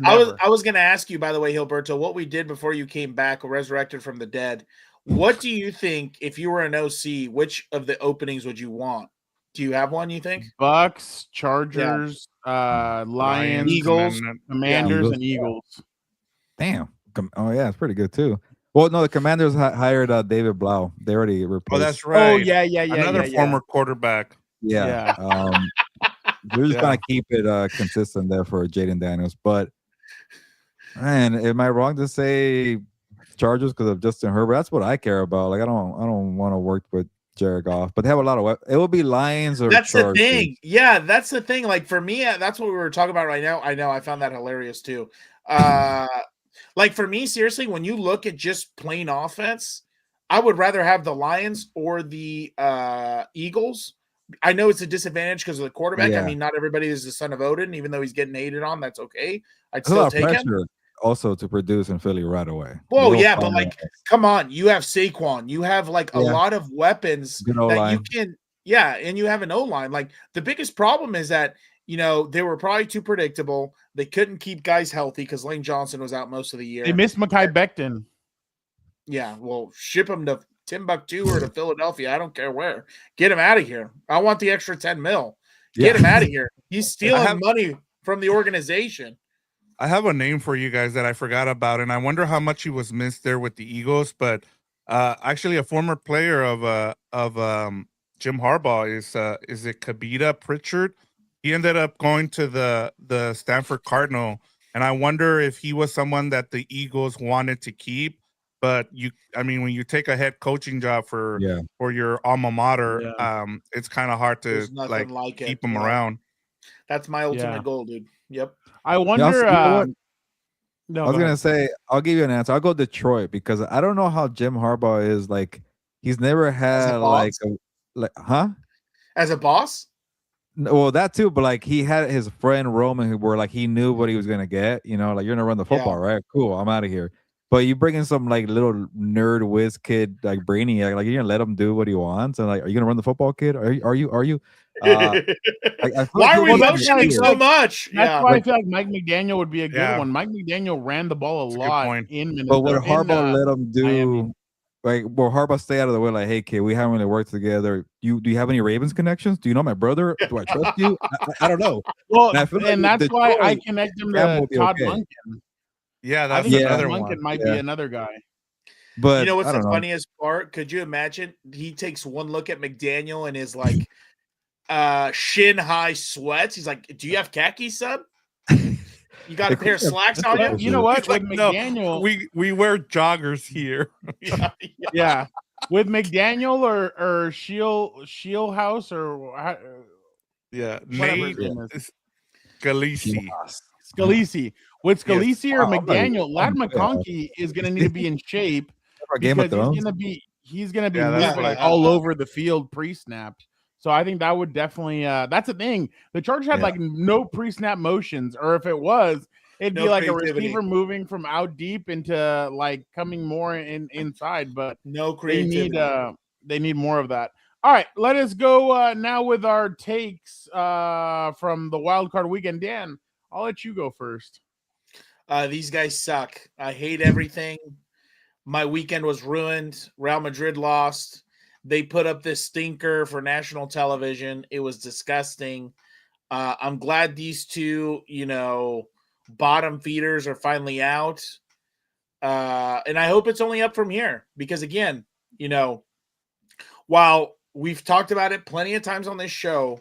I was going to ask you, by the way, Hilberto, what we did before you came back, resurrected from the dead. What do you think, if you were an OC, which of the openings would you want? Do you have one, you think? Bucks, Chargers, Lions, Eagles, Commanders, and Eagles. Damn. Oh, yeah, it's pretty good, too. Well, no, the Commanders hired David Blau. They already replaced. Oh, that's right. Oh, yeah. Another former quarterback. Yeah. We're just gonna keep it consistent there for Jaden Daniels. But man, am I wrong to say Chargers because of Justin Herbert? That's what I care about. Like I don't want to work with Jared Goff, but they have a lot of it will be Lions or that's Chargers. The thing. Yeah, that's the thing. Like for me, that's what we were talking about right now. I know I found that hilarious too. Like for me, seriously, when you look at just plain offense, I would rather have the Lions or the Eagles. I know it's a disadvantage because of the quarterback. Yeah. I mean, not everybody is the son of Odin, even though he's getting hated on. That's okay. I'd still take him. Also to produce in Philly right away. Well, yeah, but like, come on, you have Saquon, you have like a lot of weapons that you can, and you have an O-line. Like the biggest problem is that they were probably too predictable. They couldn't keep guys healthy because Lane Johnson was out most of the year. They missed Mekhi Becton. Yeah, well, ship him to Timbuktu or to Philadelphia. I don't care where. Get him out of here. I want the extra 10 mil. Get him out of here. He's stealing money from the organization. I have a name for you guys that I forgot about, and I wonder how much he was missed there with the Eagles. But actually, a former player of Jim Harbaugh is it Kabita Pritchard? He ended up going to the Stanford Cardinal, and I wonder if he was someone that the Eagles wanted to keep. But when you take a head coaching job for your alma mater, it's kind of hard to keep him around. That's my ultimate goal, dude. Yep. I wonder. No, I was go gonna ahead. say I'll give you an answer. I'll go Detroit because I don't know how Jim Harbaugh is like. He's never had boss? huh? As a boss? Well, that too, but like he had his friend Roman who were like he knew what he was gonna get. You know, like you're gonna run the football, right? Cool, I'm out of here. But you bring in some like little nerd whiz kid like Brainiac, like you're gonna let him do what he wants, and like, are you gonna run the football, kid? Are you? I feel Why like are we he'll be motioning here. so much? That's why I feel like Mike McDaniel would be a good Yeah. one. Mike McDaniel ran the ball a That's a good lot point. in Minnesota. But would Harbaugh let him do? Miami. Like, will Harbaugh stay out of the way? Like, hey, kid, we haven't really worked together. Do you have any Ravens connections? Do you know my brother? Do I trust you? I don't know. Well, And I feel and like that's why I Detroit, connect him Cam to will be Todd okay. Monken. Yeah, I that's think another Todd one. Monken might be another guy. But you know what's I the don't know. funniest part? Could you imagine? He takes one look at McDaniel and his like shin high sweats. He's like, "Do you have khakis, son? You got a pair of slacks on you?" You know what? He's like, With no, McDaniel, we wear joggers here. yeah. With McDaniel or Shield House or Yeah, whatever Nate his name is. Scalisi. Scalisi. With Yes. Scalisi or Oh, I'm not- McDaniel, Lad I'm- McConkey is going to need to be in shape Game of because Thrones. he's gonna be Yeah, that's moving what I all over the field pre-snap. So I think that would definitely that's the thing. The Chargers had like no pre-snap motions, or if it was, it'd be No like creativity. a receiver moving from out deep into like coming more inside. But No they creativity. need more of that. All right, let us go now with our takes from the wild card weekend. Dan, I'll let you go first. These guys suck. I hate everything. My weekend was ruined. Real Madrid lost. They put up this stinker for national television. It was disgusting. I'm glad these two, bottom feeders are finally out. And I hope it's only up from here because, again, while we've talked about it plenty of times on this show,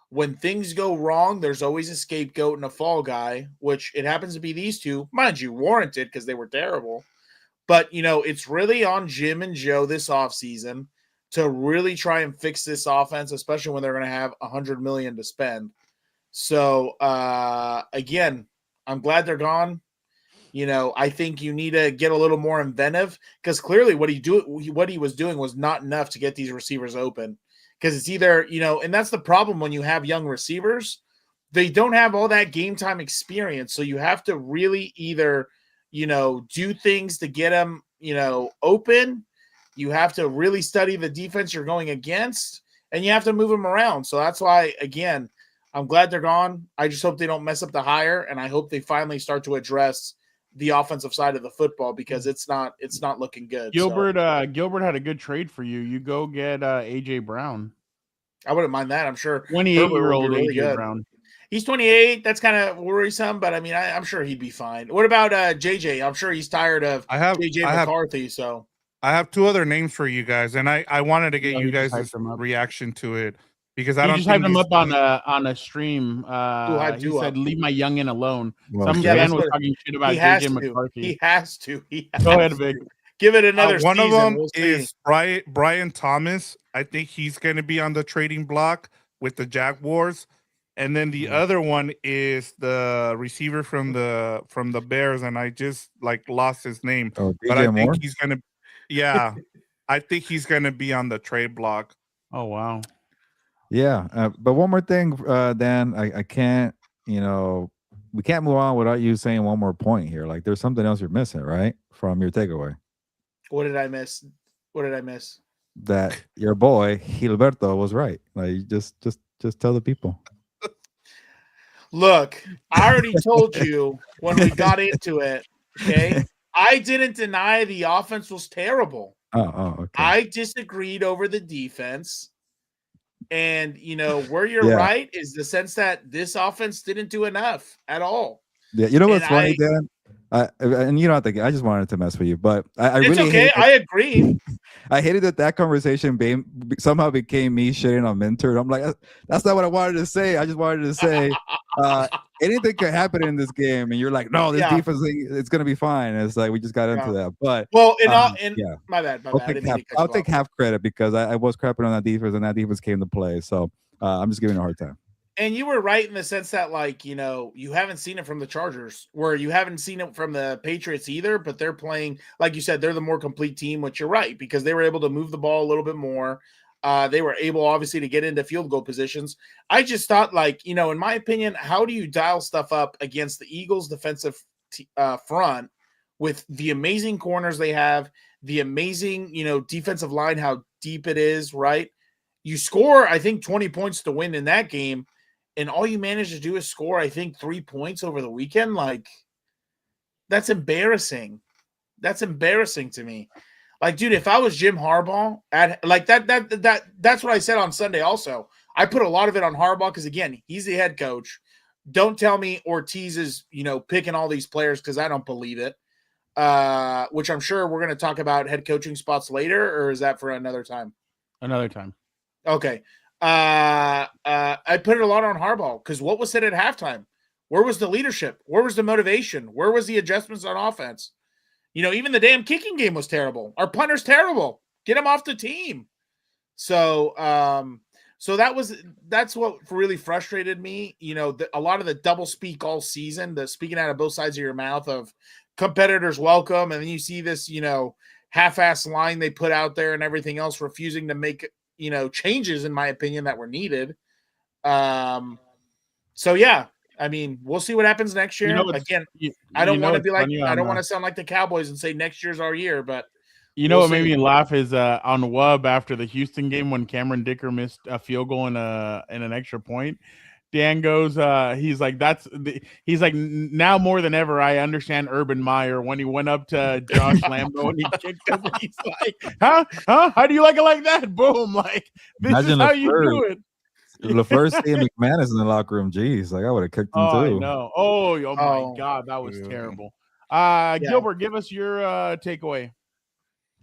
when things go wrong, there's always a scapegoat and a fall guy, which it happens to be these two. Mind you, warranted because they were terrible. But, it's really on Jim and Joe this offseason to really try and fix this offense, especially when they're going to have $100 million to spend. So, again, I'm glad they're gone. I think you need to get a little more inventive because clearly what he was doing was not enough to get these receivers open. Because it's either, and that's the problem when you have young receivers. They don't have all that game time experience. So you have to really either, do things to get them, open. You have to really study the defense you're going against, and you have to move them around. So that's why, again, I'm glad they're gone. I just hope they don't mess up the hire, and I hope they finally start to address the offensive side of the football because it's not looking good. Gilbert had a good trade for you. You go get AJ Brown. I wouldn't mind that. I'm sure 28-year-old really AJ good. Brown. He's 28. That's kind of worrisome, but I mean, I'm sure he'd be fine. What about JJ? I'm sure he's tired of JJ McCarthy. So I have two other names for you guys, and I wanted to get you guys' reaction to it because I don't just think hyped him up on a stream. He said, "Leave my youngin alone." Some fan was talking shit about JJ McCarthy. He has to. Go ahead, Vic. Give it another one season. Of them we'll is Brian Thomas. I think he's going to be on the trading block with the Jaguars. And then the other one is the receiver from the Bears, and I just lost his name. Oh, but I DJ Moore? think he's going to, yeah, I think he's going to be on the trade block. Oh wow. Yeah, but one more thing, Dan, I can't, we can't move on without you saying one more point here. Like, there's something else you're missing, right, from your takeaway. What did I miss? That your boy Gilberto was right. Like, just tell the people. Look, I already told you when we got into it. Okay, I didn't deny the offense was terrible. Oh, okay. I disagreed over the defense. And, where you're right is the sense that this offense didn't do enough at all. Yeah, you know what's funny, Dan? And you don't have to. I just wanted to mess with you, but I it's really okay. I agree. I hated that conversation somehow became me shitting on Minter. I'm like, that's not what I wanted to say. I just wanted to say anything could happen in this game, and you're like, no, this defense, it's gonna be fine. And it's like we just got into that, but my bad. I'll take half credit because I was crapping on that defense, and that defense came to play. So I'm just giving a hard time. And you were right in the sense that, like, you know, you haven't seen it from the Chargers, where you haven't seen it from the Patriots either, but they're playing, like you said, they're the more complete team, which you're right, because they were able to move the ball a little bit more. They were able, obviously, to get into field goal positions. I just thought, like, you know, in my opinion, how do you dial stuff up against the Eagles' defensive front with the amazing corners they have, the amazing, you know, defensive line, how deep it is, right? You score, I think, 20 points to win in that game, and all you manage to do is score, I think, 3 points over the weekend. Like, that's embarrassing. That's embarrassing to me. Like, dude, if I was Jim Harbaugh, that's what I said on Sunday also. I put a lot of it on Harbaugh because, again, he's the head coach. Don't tell me Ortiz is, you know, picking all these players because I don't believe it, which I'm sure we're going to talk about head coaching spots later, or is that for another time? Another time. Okay. I put it a lot on Harbaugh because what was said at halftime? Where was the leadership? Where was the motivation? Where was the adjustments on offense? You know, even the damn kicking game was terrible. Our punter's terrible. Get him off the team. So that's what really frustrated me. You know, a lot of the double speak all season, the speaking out of both sides of your mouth of competitors welcome, and then you see this, you know, half-ass line they put out there and everything else, refusing to make, you know, changes, in my opinion, that were needed. So yeah, I mean, we'll see what happens next year. Again, I don't want to be like, I don't want to sound like the Cowboys and say next year's our year, but you know what made me laugh is on WUB after the Houston game when Cameron Dicker missed a field goal and an extra point. Dan goes, he's like, now more than ever, I understand Urban Meyer when he went up to Josh Lambo and he kicked him. He's like, huh? How do you like it like that? Boom. Like, this is how you do it. LaFleur seeing McManus in the locker room. Jeez, like I would have kicked him too. I know. Oh my God. That was terrible. Gilbert, give us your takeaway.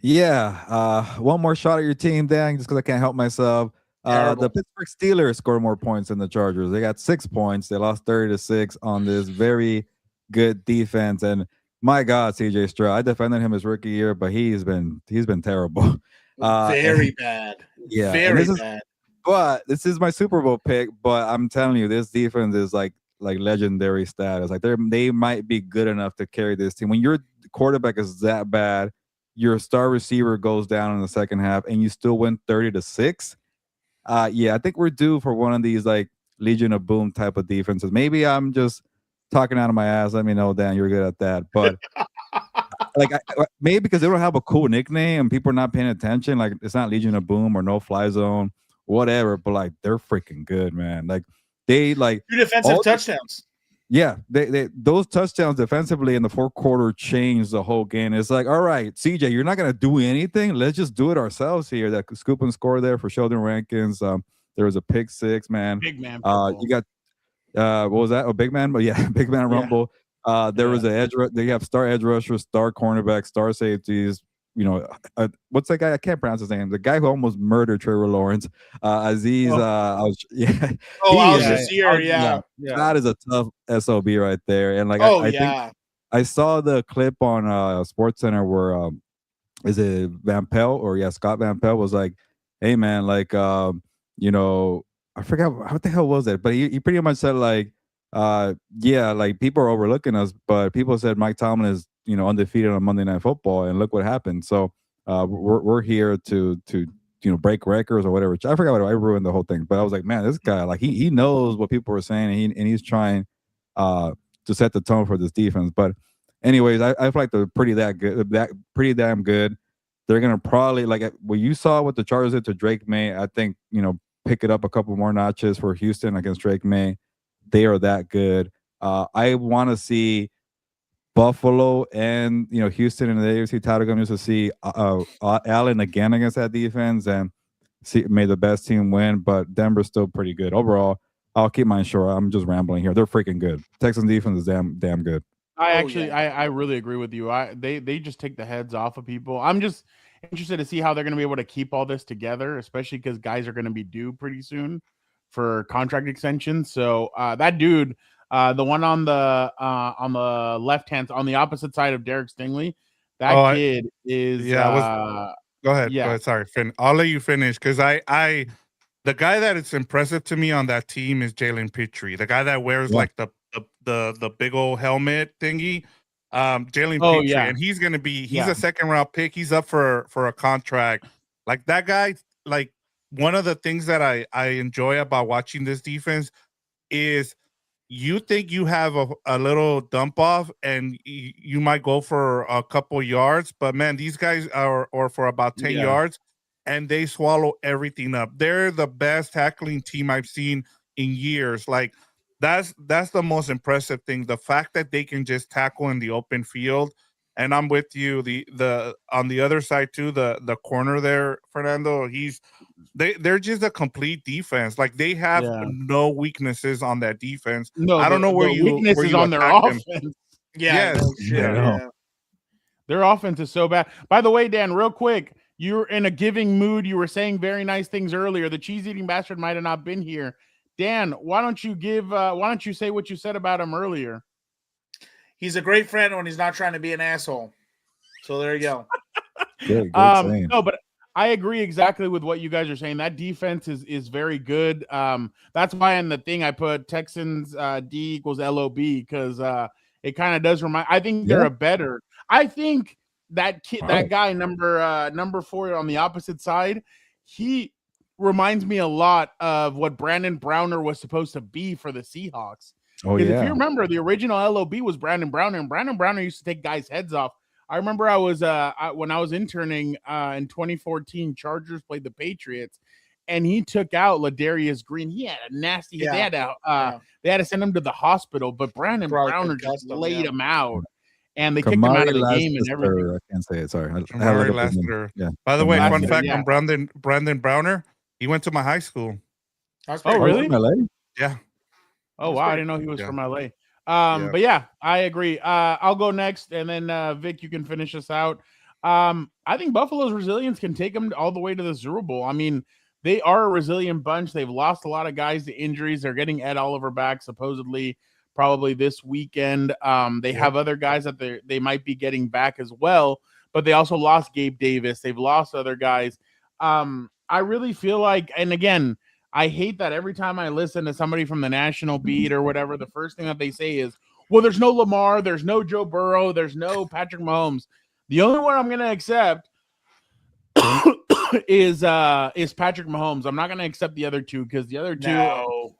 Yeah. One more shot at your team, Dan, just because I can't help myself. The Pittsburgh Steelers scored more points than the Chargers. They got 6 points. They lost 30-6 on this very good defense. And my God, CJ Stroud, I defended him his rookie year, but he's been terrible. Very bad. Yeah, very bad. But this is my Super Bowl pick. But I'm telling you, this defense is like legendary status. Like they might be good enough to carry this team. When your quarterback is that bad, your star receiver goes down in the second half, and you still win 30-6. Yeah, I think we're due for one of these like Legion of Boom type of defenses. Maybe I'm just talking out of my ass. Let me know, Dan, you're good at that. But maybe because they don't have a cool nickname and people are not paying attention. Like it's not Legion of Boom or No Fly Zone, whatever. But like they're freaking good, man. Like they like 2 defensive touchdowns. Yeah, they those touchdowns defensively in the fourth quarter changed the whole game. It's like, all right, CJ, you're not gonna do anything. Let's just do it ourselves here. That scoop and score there for Sheldon Rankins. There was a pick six, man. Big man. You got what was that? Oh, big man, but yeah, big man rumble. There was an edge. They have star edge rushers, star cornerbacks, star safeties. You know, what's that guy? I can't pronounce his name. The guy who almost murdered Trevor Lawrence, Aziz. That is a tough SOB right there. And like, I think I saw the clip on SportsCenter where is it Van Pelt or Scott Van Pelt was like, "Hey man, like you know, I forgot what the hell was that, but he pretty much said like, like people are overlooking us, but people said Mike Tomlin is." You know, undefeated on Monday Night Football, and look what happened. So we're here to break records or whatever. I forgot what I ruined the whole thing, but I was like, man, this guy like he knows what people are saying, and he's trying to set the tone for this defense. But anyways, I feel like they're pretty damn good. They're gonna probably like what you saw what the Chargers did to Drake May. I think pick it up a couple more notches for Houston against Drake May. They are that good. I want to see Buffalo and Houston and the AFC title game just to see Allen again against that defense and may the best team win. But Denver's still pretty good overall. I'll keep mine short. I'm just rambling here. They're freaking good. Texans defense is damn good. I really agree with you. They just take the heads off of people. I'm just interested to see how they're going to be able to keep all this together, especially because guys are going to be due pretty soon for contract extensions. So that dude. The one on the left hand, on the opposite side of Derek Stingley, that kid is. Go ahead. Yeah. Go ahead. Sorry, I'll let you finish because I the guy that is impressive to me on that team is Jalen Pitre, the guy that wears like the big old helmet thingy. Jalen Pitre, and he's gonna be a second round pick. He's up for a contract. Like that guy, like one of the things that I enjoy about watching this defense is you think you have a little dump off and you might go for a couple yards, but man, these guys are or for about 10 yards and they swallow everything up. They're the best tackling team I've seen in years. Like that's the most impressive thing. The fact that they can just tackle in the open field. And I'm with you. The on the other side too, the corner there, Fernando, they're just a complete defense. Like they have no weaknesses on that defense. No, I don't know where you weaknesses on their offense. Yeah, Their offense is so bad. By the way, Dan, real quick, you're in a giving mood. You were saying very nice things earlier. The cheese eating bastard might have not been here. Dan, why don't you say what you said about him earlier? He's a great friend when he's not trying to be an asshole. So there you go. Good no, but I agree exactly with what you guys are saying. That defense is very good. That's why in the thing I put Texans D equals LOB because it kind of does remind. I think they're a better. I think that that guy number 4 on the opposite side, he reminds me a lot of what Brandon Browner was supposed to be for the Seahawks. Oh yeah. If you remember, the original LOB was Brandon Browner, and Brandon Browner used to take guys' heads off. I remember I was when I was interning in 2014, Chargers played the Patriots, and he took out Ladarius Green. He had a nasty. They had to send him to the hospital, but Brandon Browner just laid him out, and they kicked him out of the game and everything. I can't say it. Sorry. Yeah. By the way, fun fact on Brandon Browner, he went to my high school. Oh, really? Yeah. Oh, wow. I didn't know he was from LA. But yeah, I agree. I'll go next, and then Vic, you can finish us out. I think Buffalo's resilience can take them all the way to the Super Bowl. I mean, they are a resilient bunch. They've lost a lot of guys to injuries. They're getting Ed Oliver back supposedly probably this weekend. They have other guys that they might be getting back as well, but they also lost Gabe Davis. They've lost other guys. I really feel like, and again, I hate that every time I listen to somebody from the national beat or whatever, the first thing that they say is, well, there's no Lamar, there's no Joe Burrow, there's no Patrick Mahomes. The only one I'm going to accept is Patrick Mahomes. I'm not going to accept the other two because the other two,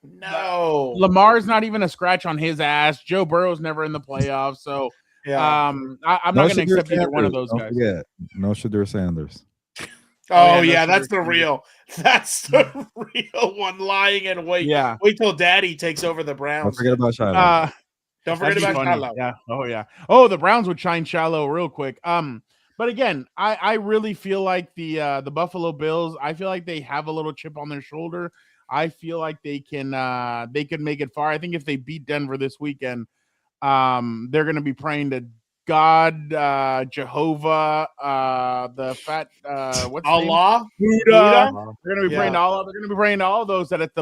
no. Lamar's not even a scratch on his ass. Joe Burrow's never in the playoffs. So I'm not going to accept either one of those guys. No Shedeur Sanders. Oh yeah, that's the real. That's the real one lying in wait. Yeah. Wait till Daddy takes over the Browns. Don't forget about Shiloh. Don't forget about Shiloh. Yeah. Oh yeah. Oh, the Browns would shine Shiloh real quick. But again, I really feel like the Buffalo Bills, I feel like they have a little chip on their shoulder. I feel like they can make it far. I think if they beat Denver this weekend, they're going to be praying to God, Jehovah, the fat, what's Allah, Buddha. They're going to be praying to Allah. They're going to be praying to all those that it's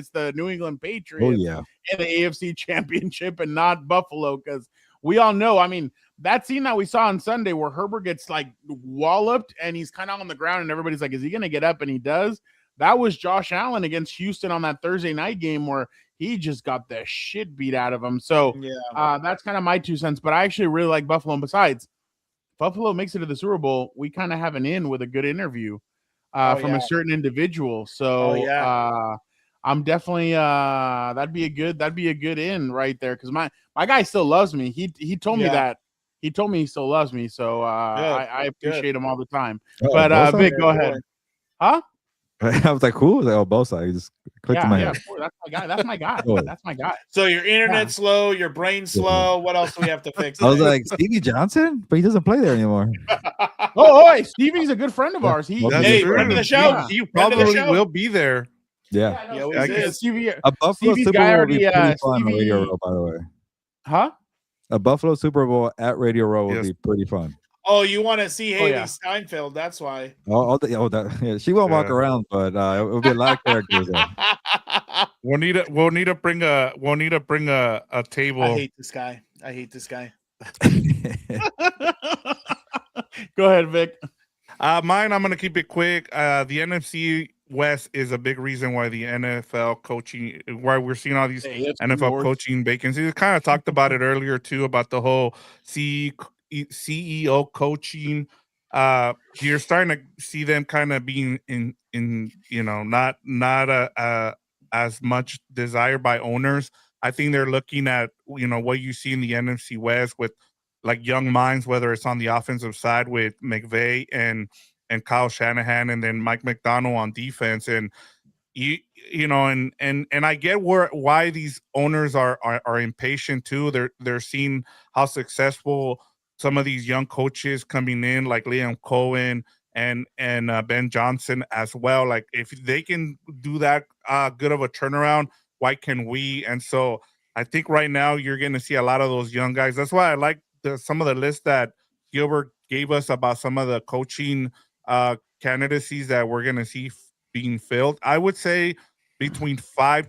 the New England Patriots and the AFC Championship and not Buffalo, because we all know. I mean, that scene that we saw on Sunday where Herbert gets like walloped and he's kind of on the ground and everybody's like, is he going to get up? And he does. That was Josh Allen against Houston on that Thursday night game where he just got the shit beat out of him. So that's kind of my 2 cents. But I actually really like Buffalo. And besides, Buffalo makes it to the Super Bowl, we kind of have an in with a good interview from a certain individual. So I'm definitely that'd be a good in right there because my guy still loves me. He told me that. He told me he still loves me. So I appreciate him all the time. But Vic, go ahead. Huh? I was like, cool. I was like, oh, both sides. Just clicked in my head. That's my guy. That's my guy. That's my guy. So your internet's slow, your brain's slow. What else do we have to fix? I was like, Stevie Johnson, but he doesn't play there anymore. Hey, Stevie's a good friend of ours. Hey, friend of the show. You probably will be there. Yeah. I guess Stevie. A Buffalo Super Bowl would be pretty fun on Radio Row, by the way. Huh? A Buffalo Super Bowl at Radio Row would be pretty fun. Oh, you want to see Haley Steinfeld? That's why. She won't walk around, but it will be a lot of characters there. We'll need to bring a table. I hate this guy. Go ahead, Vic. Mine, I'm gonna keep it quick. The NFC West is a big reason why the NFL coaching, why we're seeing all these Hey, it's NFL yours. coaching vacancies. We kind of talked about it earlier too, about the whole CEO coaching. You're starting to see them kind of being in not as much desired by owners. I think they're looking at what you see in the NFC West with like young minds, whether it's on the offensive side with McVay and Kyle Shanahan, and then Mike McDonald on defense. And and I get why these owners are impatient too. They're seeing how successful some of these young coaches coming in, like Liam Cohen and Ben Johnson as well. Like if they can do that good of a turnaround, why can we? And so I think right now you're going to see a lot of those young guys. That's why I like some of the lists that Gilbert gave us about some of the coaching candidacies that we're going to see being filled. I would say between 5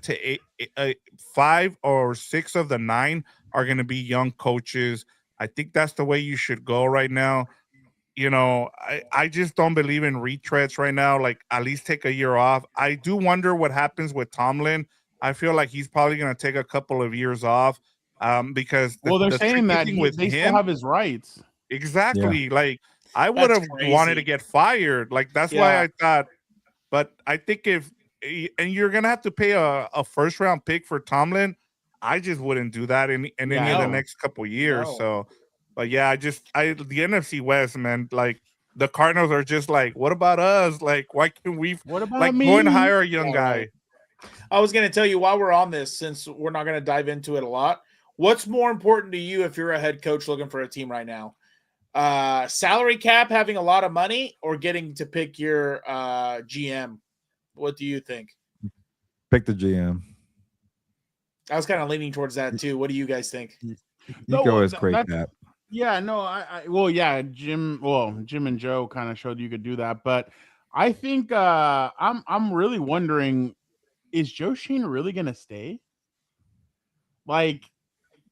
or 6 of the 9 are going to be young coaches. I think that's the way you should go right now. I just don't believe in retreads right now. Like, at least take a year off. I do wonder what happens with Tomlin. I feel like he's probably going to take a couple of years off because they're saying that they still have his rights. Exactly. Yeah. Like, I would have wanted to get fired. Like, that's why I thought. But I think and you're going to have to pay a first round pick for Tomlin. I just wouldn't do that in any of the next couple years. No. So, but yeah, the NFC West, man, like the Cardinals are just like, what about us? Like, why can we go and hire a young guy? I was going to tell you while we're on this, since we're not going to dive into it a lot, what's more important to you if you're a head coach looking for a team right now? Salary cap, having a lot of money, or getting to pick your GM? What do you think? Pick the GM. I was kind of leaning towards that too. What do you guys think? You can always create that. Yeah, no, Jim and Joe kind of showed you could do that, but I think I'm really wondering, is Joe Schoen really going to stay? Like,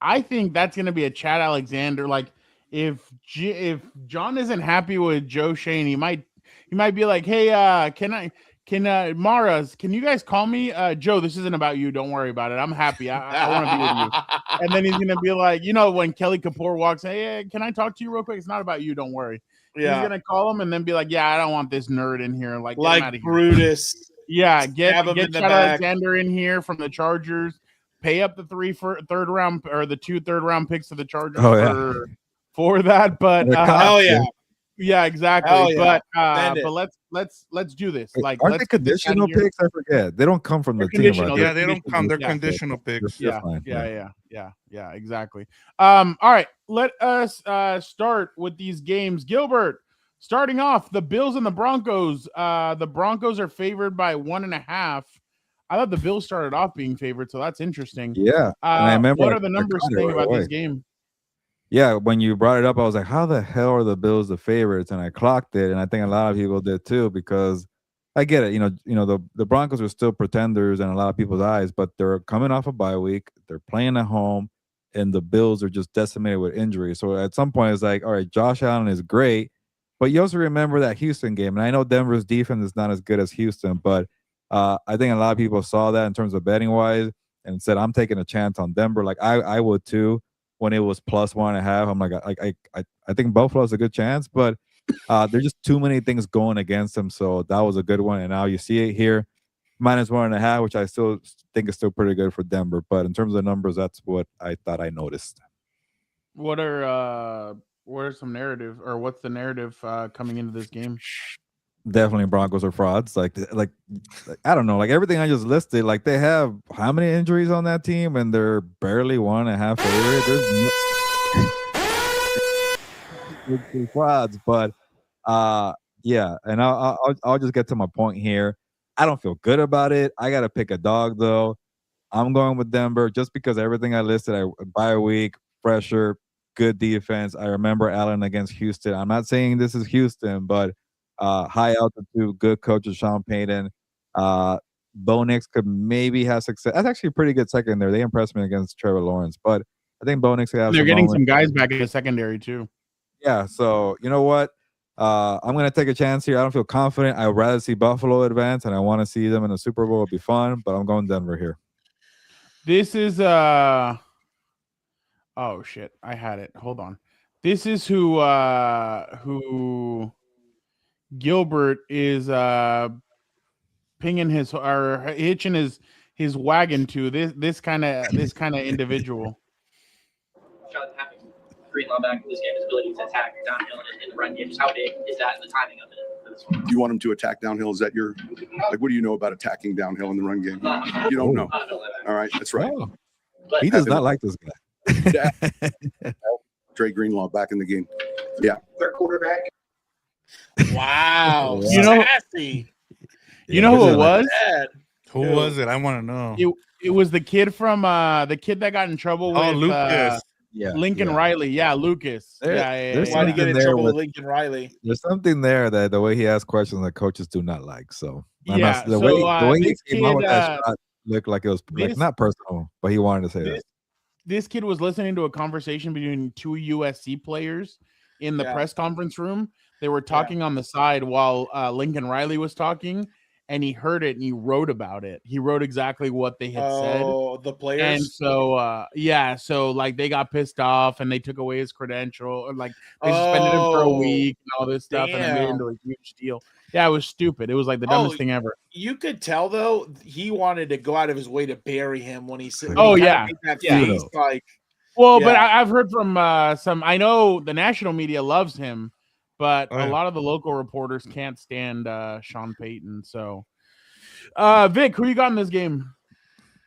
I think that's going to be a Chad Alexander. Like, if John isn't happy with Joe Schoen, he might be like, hey, Maras, can you guys call me? Joe, this isn't about you. Don't worry about it. I'm happy. I want to be with you. And then he's going to be like, when Kelly Kapoor walks, hey, can I talk to you real quick? It's not about you. Don't worry. Yeah. He's going to call him and then be like, yeah, I don't want this nerd in here. Like Brutus. Yeah. Get Chad Alexander in here from the Chargers. Pay up the 2 third-round picks to the Chargers for that. But yeah, exactly. Yeah. But let's do this. Like, aren't they conditional picks? I forget. They don't come from the team, right? Yeah, they don't come. They're conditional picks. Yeah, exactly. All right, let us start with these games. Gilbert, starting off, the Bills and the Broncos. The Broncos are favored by 1.5. I thought the Bills started off being favored, so that's interesting. Yeah, and I remember. What are the numbers saying about this game? Yeah, when you brought it up, I was like, how the hell are the Bills the favorites? And I clocked it, and I think a lot of people did too, because I get it. The Broncos are still pretenders in a lot of people's eyes, but they're coming off a bye week. They're playing at home, and the Bills are just decimated with injury. So at some point, it's like, all right, Josh Allen is great, but you also remember that Houston game. And I know Denver's defense is not as good as Houston, but I think a lot of people saw that in terms of betting-wise and said, I'm taking a chance on Denver. Like, I would too. When it was plus 1.5, I'm like, I think Buffalo has a good chance, but there's just too many things going against them. So that was a good one. And now you see it here, minus 1.5, which I still think is still pretty good for Denver. But in terms of the numbers, that's what I thought I noticed. What are some narrative, or what's the narrative coming into this game? Definitely Broncos are frauds. Like I don't know, like everything I just listed, like they have how many injuries on that team and they're barely 1.5 favorite. There's frauds, but yeah, and I'll just get to my point here. I don't feel good about it. I gotta pick a dog though. I'm going with Denver just because everything I listed, bye week, pressure, good defense. I remember Allen against Houston. I'm not saying this is Houston, but high altitude, good coaches, Sean Payton. Bo Nix could maybe have success. That's actually a pretty good secondary. They impressed me against Trevor Lawrence, but I think Bo Nix could have. They're getting some guys back in the secondary too. Yeah, so you know what? I'm gonna take a chance here. I don't feel confident. I'd rather see Buffalo advance, and I want to see them in the Super Bowl. It'd be fun, but I'm going Denver here. This is oh shit, I had it. Hold on. This is who Gilbert is pinging his or hitching his wagon to. This kind of individual. Greenlaw back in this game, his ability to attack downhill in the run game. Just how big is that and the timing of it for this one? Do you want him to attack downhill? Is that your what do you know about attacking downhill in the run game? You don't know. All right, that's right. Oh. He does not like this guy. Dre Greenlaw back in the game. Yeah. Third quarterback. Wow. You know, Sassy. you know who it was? Who was it? I want to know. It was the kid from the kid that got in trouble with Lucas. Lincoln Riley. Yeah, Lucas. There's Why did he get in trouble with with Lincoln Riley? There's something there that the way he asks questions that coaches do not like. So Yeah, the way he this came out with kid, that shot looked like it was like not personal, but he wanted to say that. This kid was listening to a conversation between two USC players in the press conference room. They were talking on the side while Lincoln Riley was talking, and he heard it and he wrote about it. He wrote exactly what they had said. Oh, the players. And so, so like they got pissed off and they took away his credential, or like they suspended him for a week and all this stuff, and they made it into a huge deal. Yeah, it was stupid. It was like the dumbest thing ever. You could tell though he wanted to go out of his way to bury him when he said, But I've heard from some. I know the national media loves him, but a lot of the local reporters can't stand Sean Payton. So, Vic, who you got in this game?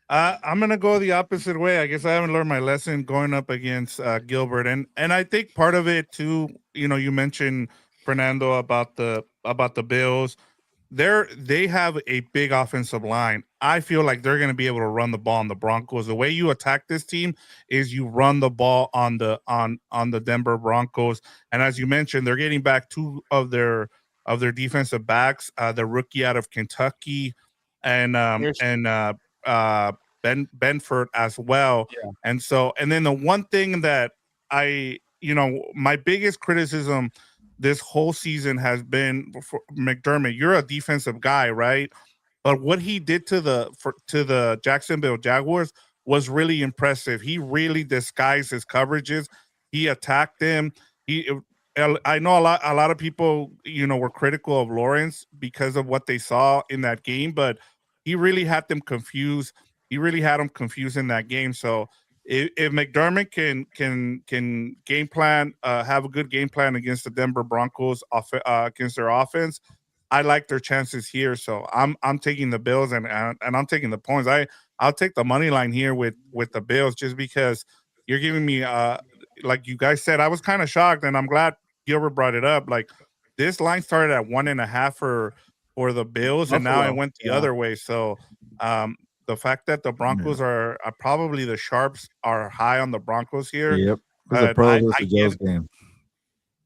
I'm gonna go the opposite way. I guess I haven't learned my lesson going up against Gilbert, and I think part of it too. You know, you mentioned Fernando about the Bills. They have a big offensive line. I feel like they're going to be able to run the ball on the Broncos. The way you attack this team is you run the ball on the Denver Broncos. And as you mentioned, they're getting back two of their defensive backs, the rookie out of Kentucky and Benford as well. Yeah. And then the one thing that my biggest criticism this whole season has been for McDermott. You're a defensive guy, right? But what he did to the Jacksonville Jaguars was really impressive. He really disguised his coverages. He attacked them. I know a lot of people, were critical of Lawrence because of what they saw in that game, but he really had them confused. He really had them confused in that game. So if McDermott can game plan, have a good game plan against the Denver Broncos against their offense, I like their chances here. So I'm taking the Bills and I'm taking the points. I'll take the money line here with the Bills just because you're giving me like you guys said. I was kind of shocked, and I'm glad Gilbert brought it up. Like this line started at 1.5 for the Bills, and now it went the other way. So the fact that the Broncos are probably the sharps are high on the Broncos here. Yep, it's a pro versus Joe's game.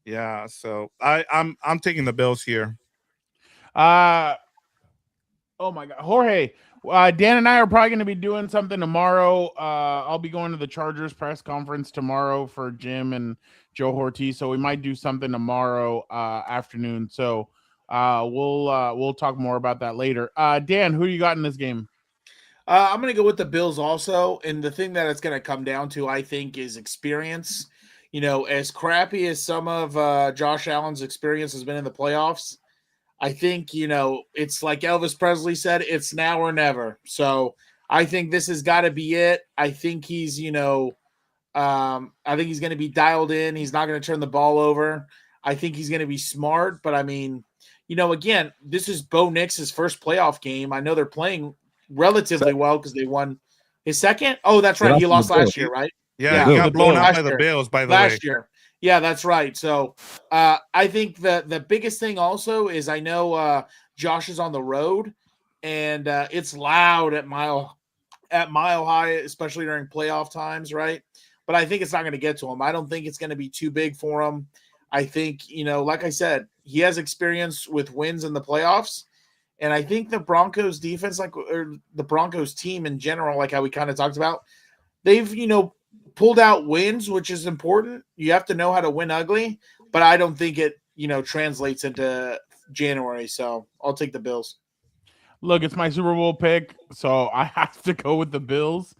Yeah, so I'm taking the Bills here. Oh my God, Jorge. Dan and I are probably going to be doing something tomorrow. I'll be going to the Chargers press conference tomorrow for Jim and Joe Hortiz, so we might do something tomorrow afternoon. So we'll talk more about that later. Dan, who you got in this game? I'm going to go with the Bills also. And the thing that it's going to come down to, I think, is experience. As crappy as some of Josh Allen's experience has been in the playoffs, I think, it's like Elvis Presley said, it's now or never. So I think this has got to be it. I think he's, I think he's going to be dialed in. He's not going to turn the ball over. I think he's going to be smart. But, I mean, again, this is Bo Nix's first playoff game. I know they're playing relatively well because they won his second. Oh, that's right. He lost last year, right? Yeah, he got blown out by the Bills, by the way. Last year. Yeah, that's right. So I think the biggest thing also is I know Josh is on the road, and it's loud at Mile High, especially during playoff times, right? But I think it's not going to get to him. I don't think it's going to be too big for him. I think, like I said, he has experience with wins in the playoffs. And I think the Broncos defense, or the Broncos team in general, like how we kind of talked about, they've, pulled out wins, which is important. You have to know how to win ugly, but I don't think it translates into January. So I'll take the Bills. Look, it's my Super Bowl pick, so I have to go with the Bills.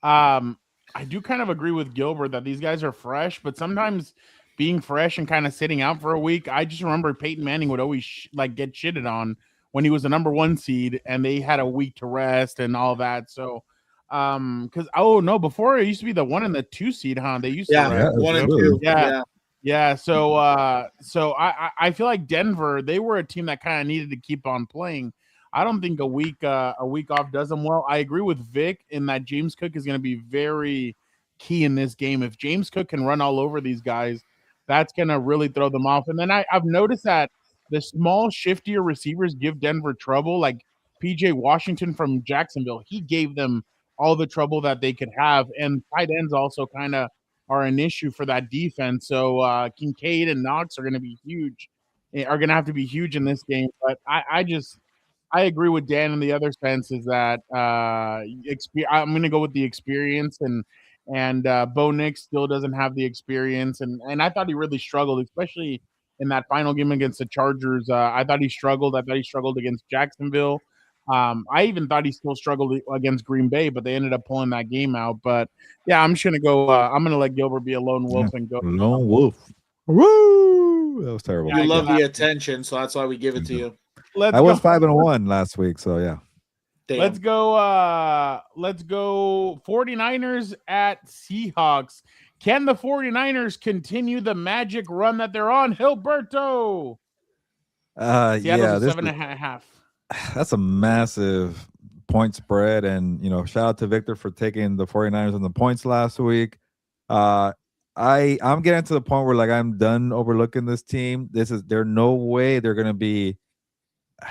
I do kind of agree with Gilbert that these guys are fresh, but sometimes being fresh and kind of sitting out for a week, I just remember Peyton Manning would always get shitted on when he was the number 1 seed and they had a week to rest and all that. So, before it used to be the 1 and the 2 seed, huh? They used to rest. 1 and 2. Yeah. So I feel like Denver, they were a team that kind of needed to keep on playing. I don't think a week off does them well. I agree with Vic in that James Cook is going to be very key in this game. If James Cook can run all over these guys, that's going to really throw them off. And then I've noticed that the small, shiftier receivers give Denver trouble. Like PJ Washington from Jacksonville, he gave them all the trouble that they could have. And tight ends also kind of are an issue for that defense. So Kincaid and Knox are going to be huge, are going to have to be huge in this game. But I agree with Dan in the other sense is that I'm going to go with the experience and Bo Nix still doesn't have the experience and I thought he really struggled, especially in that final game against the Chargers. I thought he struggled. I thought he struggled against Jacksonville. I even thought he still struggled against Green Bay, but they ended up pulling that game out. But yeah, I'm just going to go. I'm going to let Gilbert be a lone wolf and go. Lone wolf. Woo! That was terrible. You love the attention, so that's why we give it to you. I was 5-1 last week, so yeah. Damn. Let's go 49ers at Seahawks. Can the 49ers continue the magic run that they're on? Hilberto. Seattle's a 7.5. That's a massive point spread, and shout out to Victor for taking the 49ers on the points last week. I'm getting to the point where I'm done overlooking this team. There's no way they're gonna be.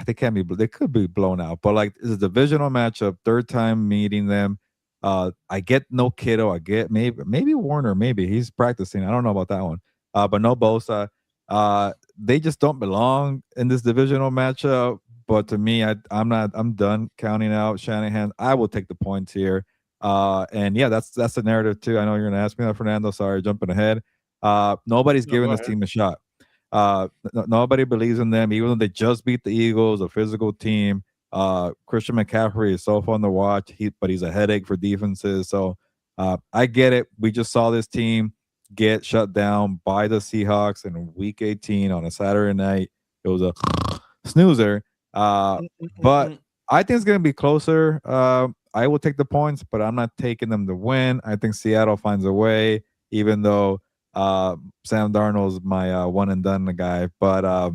They could be blown out, but it's a divisional matchup, third time meeting them. I get no Kittle. I get maybe Warner. Maybe he's practicing. I don't know about that one. But no Bosa. They just don't belong in this divisional matchup. But to me, I'm done counting out Shanahan. I will take the points here. And yeah, that's the narrative too. I know you're gonna ask me that, Fernando. Sorry, jumping ahead. Nobody's giving this team a shot. Nobody believes in them, even though they just beat the Eagles, a physical team. Christian McCaffrey is so fun to watch, but he's a headache for defenses. So I get it. We just saw this team get shut down by the Seahawks in Week 18 on a Saturday night. It was a snoozer. But I think it's going to be closer. I will take the points, but I'm not taking them to win. I think Seattle finds a way, even though Sam Darnold's my one and done guy. But I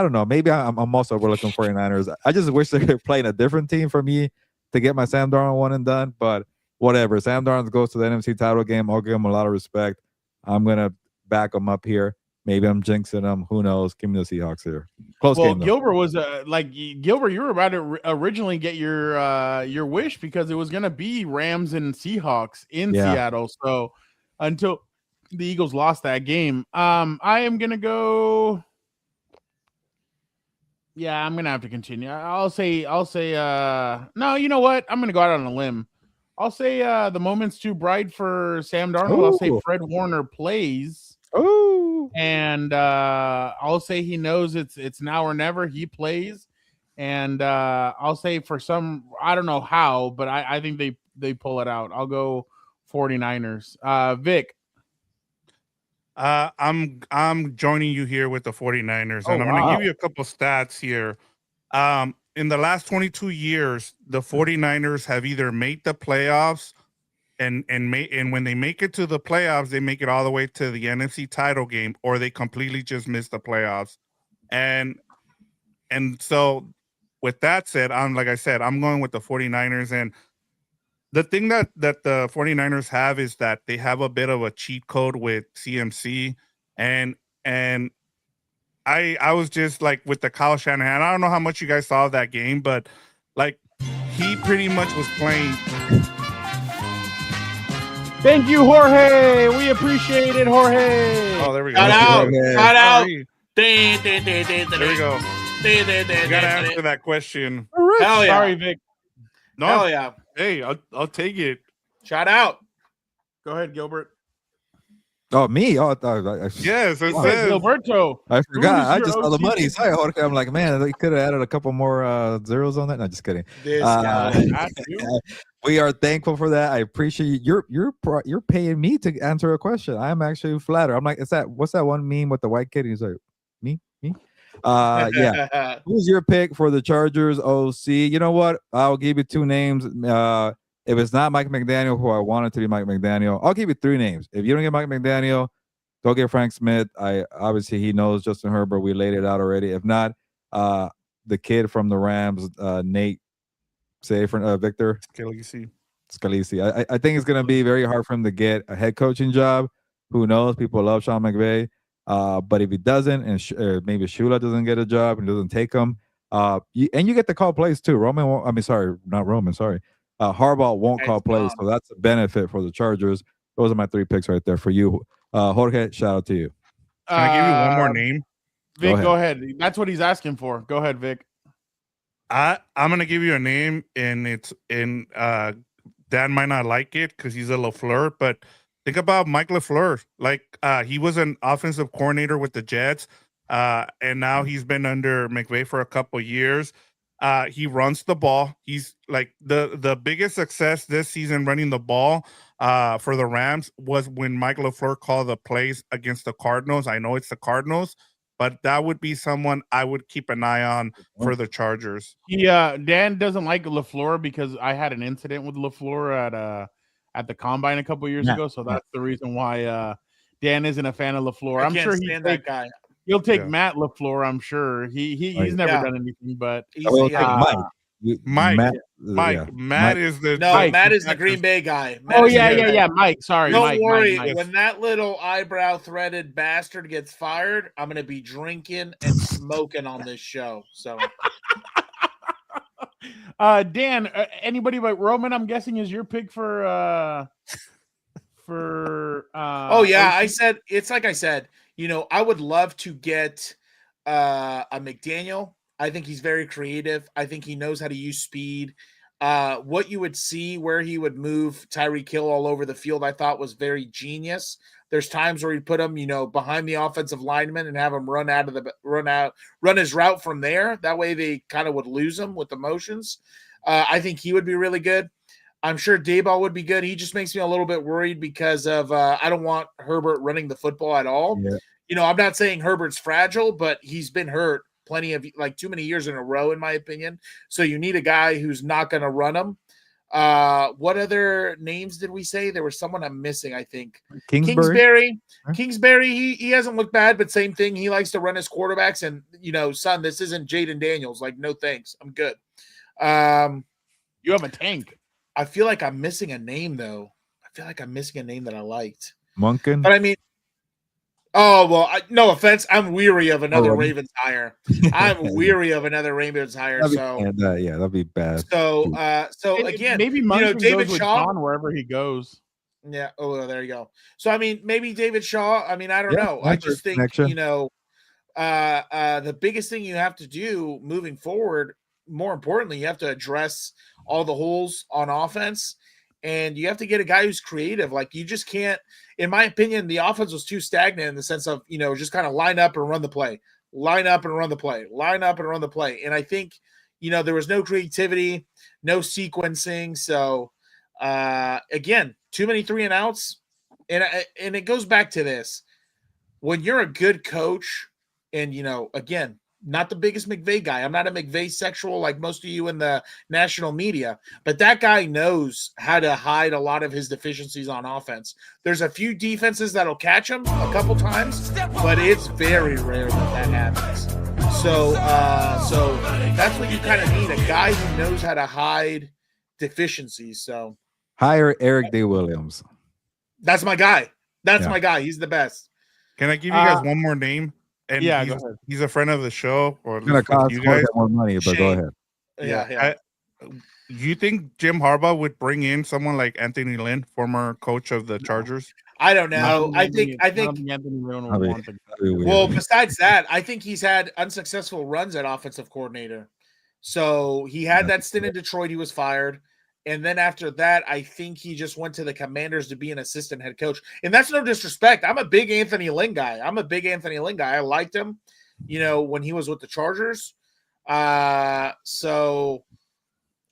don't know. Maybe I'm also overlooking 49ers. I just wish they were playing a different team for me to get my Sam Darnold one and done. But whatever. Sam Darnold goes to the NFC title game. I'll give him a lot of respect. I'm going to back him up here. Maybe I'm jinxing them. Who knows? Give me the Seahawks here. Close game, though. Gilbert was Gilbert. You were about to originally get your wish because it was going to be Rams and Seahawks in Seattle. So until the Eagles lost that game, I am going to go. Yeah, I'm going to have to continue. I'll say. No, you know what? I'm going to go out on a limb. I'll say the moment's too bright for Sam Darnold. Ooh. I'll say Fred Warner plays. Oh, and I'll say he knows it's now or never. He plays, and I'll say for some, I don't know how, but I think they pull it out. I'll go 49ers. Vic. I'm joining you here with the 49ers, and I'm going to give you a couple stats here. In the last 22 years, the 49ers have either made the playoffs. And when they make it to the playoffs, they make it all the way to the NFC title game, or they completely just miss the playoffs. And so with that said, I'm going with the 49ers. And the thing that the 49ers have is that they have a bit of a cheat code with CMC. And I was just with the Kyle Shanahan. I don't know how much you guys saw of that game, but he pretty much was playing. Thank you, Jorge. We appreciate it, Jorge. Oh, there we go. Shout out. There we go. You gotta answer that question. Hell yeah. Sorry, Vic. No. Hell yeah. Hey, I'll take it. Shout out. Go ahead, Gilbert. Oh, me? Oh, Yes, it Hey, says. Gilberto. I forgot. I your just saw the OC money. pick? Sorry, Jorge. I'm like, man, they could have added a couple more zeros on that. No, just kidding. This guy. We are thankful for that. I appreciate you. You're paying me to answer a question. I'm actually flattered. I'm like, what's that one meme with the white kid? And he's like, me. Yeah. Who's your pick for the Chargers OC? You know what? I'll give you two names. If it's not Mike McDaniel, who I wanted to be Mike McDaniel, I'll give you three names. If you don't get Mike McDaniel, go get Frank Smith. Obviously he knows Justin Herbert. We laid it out already. If not, the kid from the Rams, Nate, say for Victor Scalise. I think it's going to be very hard for him to get a head coaching job. Who knows? People love Sean McVay. But if he doesn't, and maybe Shula doesn't get a job and doesn't take him, you get to call plays too. Harbaugh won't call plays, so that's a benefit for the Chargers. Those are my three picks right there for you. Jorge, shout out to you. Can I give you one more name? Vic, go ahead. That's what he's asking for. Go ahead, Vic. I'm gonna give you a name, and it's in Dan might not like it because he's a LaFleur, but think about Mike LaFleur. Like he was an offensive coordinator with the Jets, and now he's been under McVay for a couple years. He runs the ball. He's like the biggest success this season running the ball for the Rams was when Mike LaFleur called the plays against the Cardinals. I know it's the Cardinals, but that would be someone I would keep an eye on for the Chargers. Dan doesn't like LaFleur because I had an incident with LaFleur at the Combine a couple years ago, so that's the reason why Dan isn't a fan of LaFleur. I'm sure that guy. He'll take Matt LaFleur. I'm sure he's never done anything, but Matt is the Matt is the Green Bay guy. Mike. Sorry, don't worry. Mike. When that little eyebrow threaded bastard gets fired, I'm gonna be drinking and smoking on this show. So, Dan, anybody but Roman? I'm guessing is your pick for. I said it's like I said. I would love to get a McDaniel. I think he's very creative. I think he knows how to use speed. What you would see where he would move Tyreek Hill all over the field, I thought was very genius. There's times where he'd put him, behind the offensive lineman and have him run his route from there. That way they kind of would lose him with the motions. I think he would be really good. I'm sure Daboll would be good. He just makes me a little bit worried because of I don't want Herbert running the football at all. Yeah. I'm not saying Herbert's fragile, but he's been hurt plenty of too many years in a row, in my opinion. So you need a guy who's not going to run them. What other names did we say? There was someone I'm missing, I think. Kingsbury. He hasn't looked bad, but same thing. He likes to run his quarterbacks. And, son, this isn't Jaden Daniels. Like, no thanks. I'm good. You have a tank. I feel like I'm missing a name, though. I feel like I'm missing a name that I liked. Monken? But I mean, no offense. I'm weary of another Ravens hire. I'm weary of another Ravens hire. That'd be bad. So again, maybe Monken David goes Shaw with wherever he goes. Yeah. Oh, well, there you go. So I mean, maybe David Shaw. I mean, I don't know. I just think the biggest thing you have to do moving forward. More importantly, you have to address all the holes on offense, and you have to get a guy who's creative. Like, you just can't, in my opinion, the offense was too stagnant in the sense of, just kind of line up and run the play, line up and run the play, line up and run the play. And I think, there was no creativity, no sequencing. So again, too many 3-and-outs. And it goes back to this. When you're a good coach and, again, not the biggest McVay guy. I'm not a McVay sexual like most of you in the national media, but that guy knows how to hide a lot of his deficiencies on offense. There's a few defenses that'll catch him a couple times, but it's very rare that happens. So that's what you kind of need, a guy who knows how to hide deficiencies. So hire Eric D. Williams. That's my guy. That's my guy. He's the best. Can I give you guys one more name? And go ahead. He's a friend of the show. Or it's gonna cost you guys more money, but go ahead. Yeah. You think Jim Harbaugh would bring in someone like Anthony Lynn, former coach of the Chargers? I don't know. I think Anthony Lynn will want to. Well, besides that, I think he's had unsuccessful runs at offensive coordinator. So he had that stint in Detroit. He was fired. And then after that, I think he just went to the Commanders to be an assistant head coach. And that's no disrespect. I'm a big Anthony Lynn guy. I liked him, when he was with the Chargers. So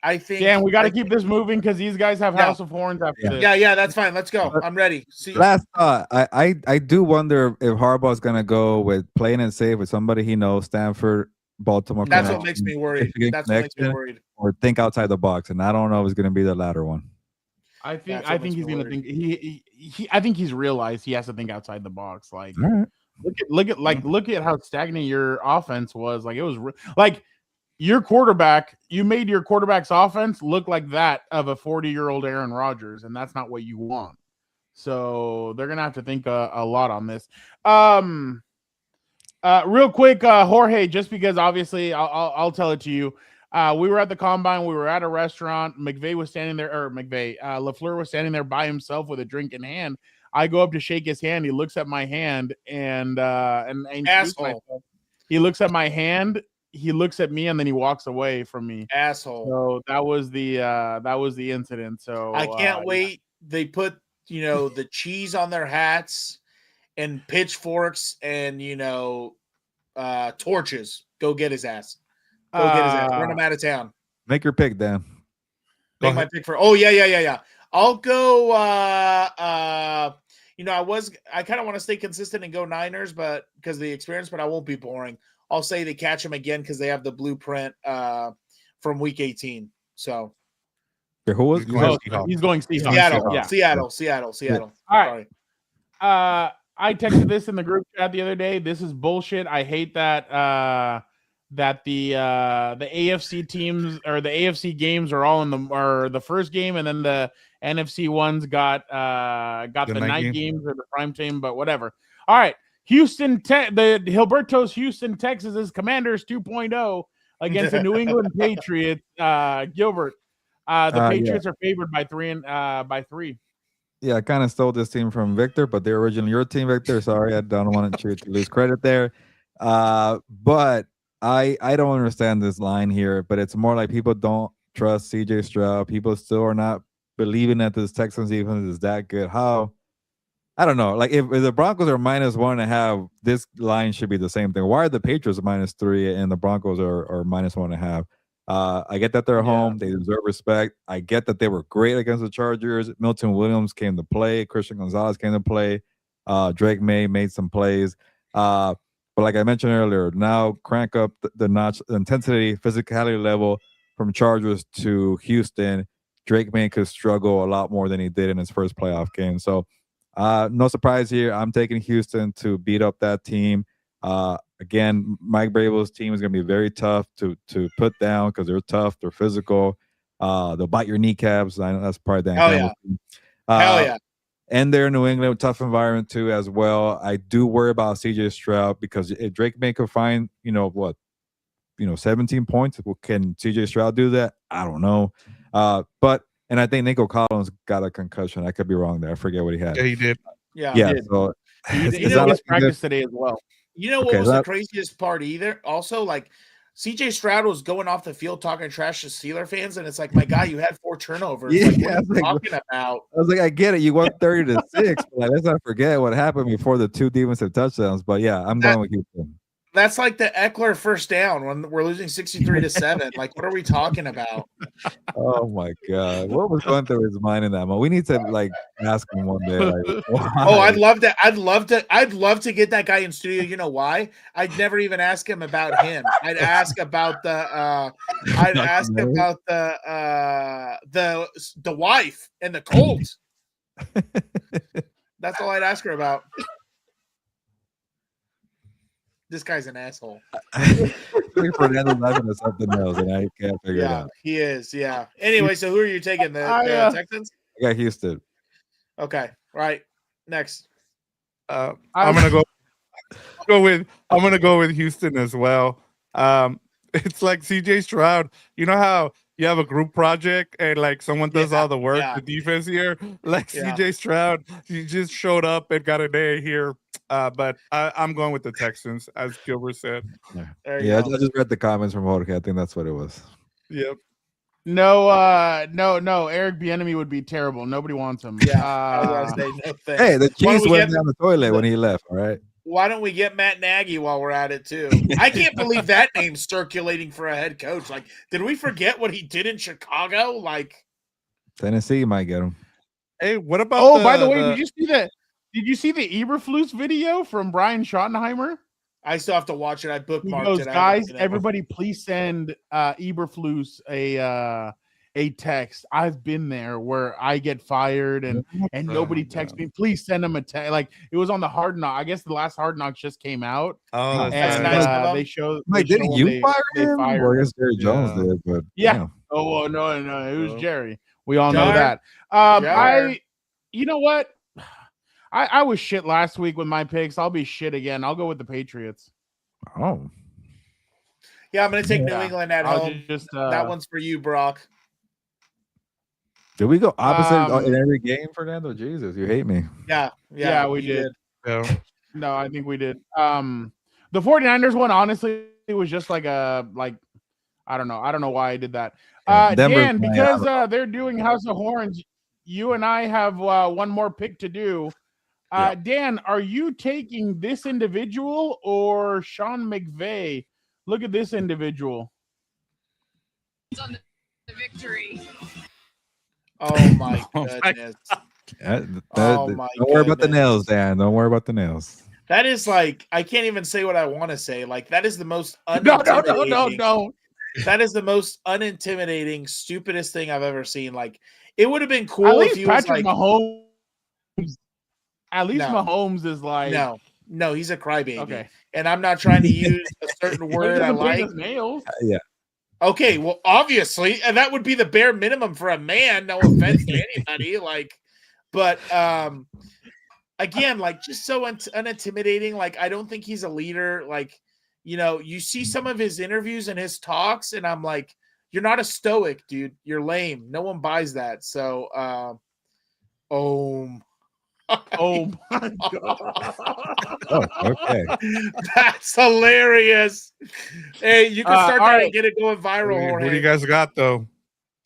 I think. Dan, we got to keep this moving because these guys have House of Horns after this. Yeah, that's fine. Let's go. I'm ready. See. Last thought, I do wonder if Harbaugh's going to go with playing it safe with somebody he knows, Stanford, Baltimore. That's what makes me worried. Or think outside the box, and I don't know if it's going to be the latter one. I think he's going to think I think he's realized he has to think outside the box. Like, right. look at how stagnant your offense was. Like, it was like your quarterback. You made your quarterback's offense look like that of a 40-year-old Aaron Rodgers, and that's not what you want. So they're going to have to think a lot on this. Real quick, Jorge, just because obviously I'll tell it to you. We were at the combine. We were at a restaurant. McVay was standing there, or LaFleur was standing there by himself with a drink in hand. I go up to shake his hand. He looks at my hand and asshole. He looks at my hand. He looks at me and then he walks away from me. Asshole. So that was the incident. So I can't wait. They put the cheese on their hats and pitchforks and torches. Go get his ass. Run him out of town. Make your pick, Dan. Make my pick for. Oh yeah. I'll go. I kind of want to stay consistent and go Niners, but because of the experience, but I won't be boring. I'll say they catch him again because they have the blueprint from Week 18. So. Who was? He's going Seahawks. Seattle. Yeah. All right. I texted this in the group chat the other day. This is bullshit. I hate that the AFC teams or the AFC games are all in the first game, and then the NFC ones got the night games or the prime time, but whatever. All right. The Gilberto's Houston Texas' Commanders 2.0 against the New England Patriots. Gilbert, the Patriots are favored by three. Yeah, I kind of stole this team from Victor, but they're originally your team, Victor. Sorry, I don't want you to lose credit there. But I don't understand this line here, but it's more like people don't trust CJ Stroud. People still are not believing that this Texans defense is that good. How? I don't know. Like if the Broncos are -1.5, this line should be the same thing. Why are the Patriots -3 and the Broncos are -1.5? I get that they're home. They deserve respect. I get that they were great against the Chargers. Milton Williams came to play. Christian Gonzalez came to play. Drake May made some plays. But like I mentioned earlier, now crank up the notch, the intensity, physicality level from Chargers to Houston. Drake May could struggle a lot more than he did in his first playoff game. So no surprise here. I'm taking Houston to beat up that team. Again, Mike Vrabel's team is going to be very tough to put down because they're tough. They're physical. They'll bite your kneecaps. I know that's part of Dan Campbell's team. Hell yeah. And they're in New England, tough environment too as well. I do worry about CJ Stroud because if Drake May could find, 17 points, can CJ Stroud do that? I don't know. And I think Nico Collins got a concussion. I could be wrong there. I forget what he had. Yeah, he did. Yeah. So he did practice today as well. You know what was the craziest part either? Also, like CJ Stroud was going off the field talking trash to Steeler fans, and it's like, my guy, you had 4 turnovers. Yeah, like, what are you talking about? I was like, I get it. You won 30-6. But let's not forget what happened before the 2 defensive touchdowns. But yeah, I'm going with Houston. That's like the Eckler first down when we're losing 63-7. Like, what are we talking about? Oh my God. What was going through his mind in that moment? We need to ask him one day. I'd love to get that guy in studio. You know why? I'd never even ask him about him. I'd ask about the wife and the Colts. That's all I'd ask her about. This guy's an asshole. Fernando laughing at something else, and I can't figure it out. He is. Yeah. Anyway, so who are you taking? The Texans? I got Houston. Okay. Right. Next. I'm gonna go with Houston as well. It's like CJ Stroud. You know how you have a group project and like someone does all the work, the defense here. Like CJ Stroud, he just showed up and got an A here. But I'm going with the Texans, as Gilbert said. I just read the comments from Jorge. I think that's what it was. Yep. No. Eric Bieniemy would be terrible. Nobody wants him. Yeah, I was gonna say no thanks. Hey, the Why don't cheese we went get- down the toilet when he left. All right. Why don't we get Matt Nagy while we're at it too? I can't believe that name's circulating for a head coach. Like, did we forget what he did in Chicago? Like, Tennessee might get him. Hey, what about? Oh, by the way, did you see that? Did you see the Eberflus video from Brian Schottenheimer? I still have to watch it. I He bookmarked goes, it. I haven't guys, seen it. everybody, please send Eberflus a text. I've been there where I get fired and nobody texts me. Please send them a text. Like it was on the Hard Knock. I guess the last Hard Knocks just came out. Oh, that's And nice of them. they show. Like, they didn't show you when fire they him? fired Well, I guess him. Jerry Jones Yeah. did, but Yeah. Oh no, it was Jerry. We all know Jar. that. Jar. You know what? I was shit last week with my picks. I'll be shit again. I'll go with the Patriots. Oh, Yeah, I'm going to take New Yeah. England at I'll home. just That one's for you, Brock. did we go opposite Um, in every game, Fernando? Jesus, you hate me. Yeah, Yeah, we you did. Yeah. No, I think we did. The 49ers one, honestly, it was just like I don't know. I don't know why I did that. Yeah, Denver's Dan, playing, because they're doing House of Horns, you and I have one more pick to do. Dan, are you taking this individual or Sean McVay? Look at this individual. On the victory. Oh, my Oh, my goodness. Don't worry about the goodness. nails, Dan. Don't worry about the nails. That is like, I can't even say what I want to say. Like, that is the most No. That is the most unintimidating, stupidest thing I've ever seen. Like, it would have been cool At if least he was Patrick like, Mahomes. At least No. Mahomes is like no, he's a crybaby. Okay. And I'm not trying to use a certain He word I doesn't paint like. his nails. Yeah. Okay, well, obviously, and that would be the bare minimum for a man. No offense to anybody, like, but again, like, just so unintimidating. Like, I don't think he's a leader. Like, you know, you see some of his interviews and his talks, and I'm like, you're not a stoic, dude. You're lame. No one buys that. So, Oh my god. Oh, okay. That's hilarious. Hey, you can start all that right. and get it going viral. Who do Jorge. you guys got though?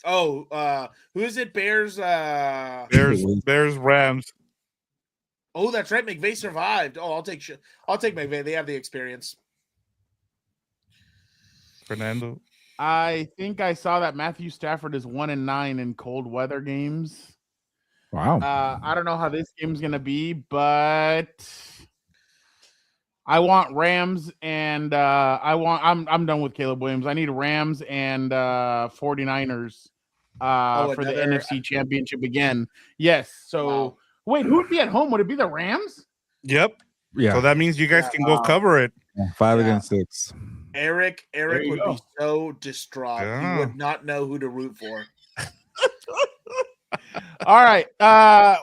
Oh, who is it? Bears. Bears, Rams. Oh, that's right. McVay survived. Oh, I'll take McVay. They have the experience. Fernando. I think I saw that Matthew Stafford is 1-9 in cold weather games. Wow. I don't know how this game's gonna be, but I want Rams and I'm done with Caleb Williams. I need Rams and 49ers for the another- NFC Championship again. Yes. So Wow. wait, who would be at home? Would it be the Rams? Yep. Yeah. So that means you guys can go cover it. 5 Yeah. against 6. Eric you would go. be so distraught. Yeah. He would not know who to root for. All right.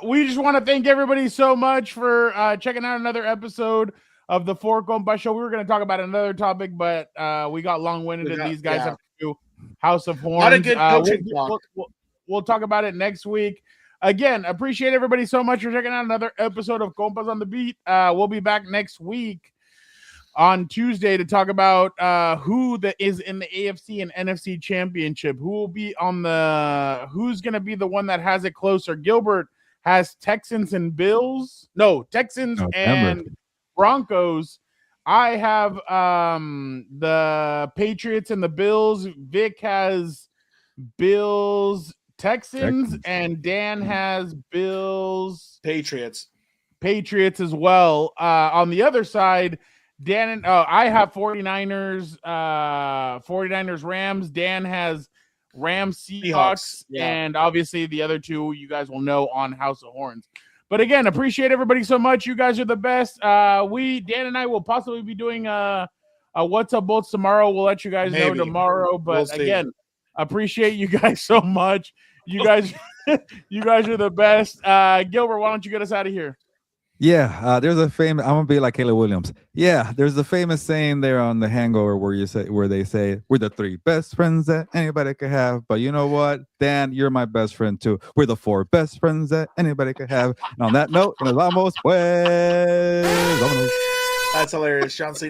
We just want to thank everybody so much for checking out another episode of the Four Compas Show. We were going to talk about another topic, but we got long-winded, and these guys have to do House of Horns. Not a good coaching talk. We'll talk about it next week. Again, appreciate everybody so much for checking out another episode of Compas on the Beat. We'll be back next week on Tuesday to talk about who is in the AFC and NFC championship. Who will be who's going to be the one that has it closer? Gilbert has Texans and Bills. No, Texans and Broncos. I have the Patriots and the Bills. Vic has Bills, Texans, and Dan has Bills, Patriots as well. On the other side, Dan and I have 49ers, 49ers, Rams. Dan has Rams, Seahawks, Yeah. and obviously the other two you guys will know on House of Horns. But again, appreciate everybody so much. You guys are the best. Dan and I will possibly be doing a What's Up Bolts tomorrow. We'll let you guys know Maybe. tomorrow. But We'll see. again, appreciate you guys so much. You guys, you guys are the best. Gilbert, why don't you get us out of here? Yeah, there's a famous. I'm gonna be like Caleb Williams. Yeah, there's a famous saying there on The Hangover where they say we're the 3 best friends that anybody could have. But you know what, Dan, you're my best friend too. We're the 4 best friends that anybody could have. And on that note, nos vamos pues. Vámonos. That's hilarious. Sean C.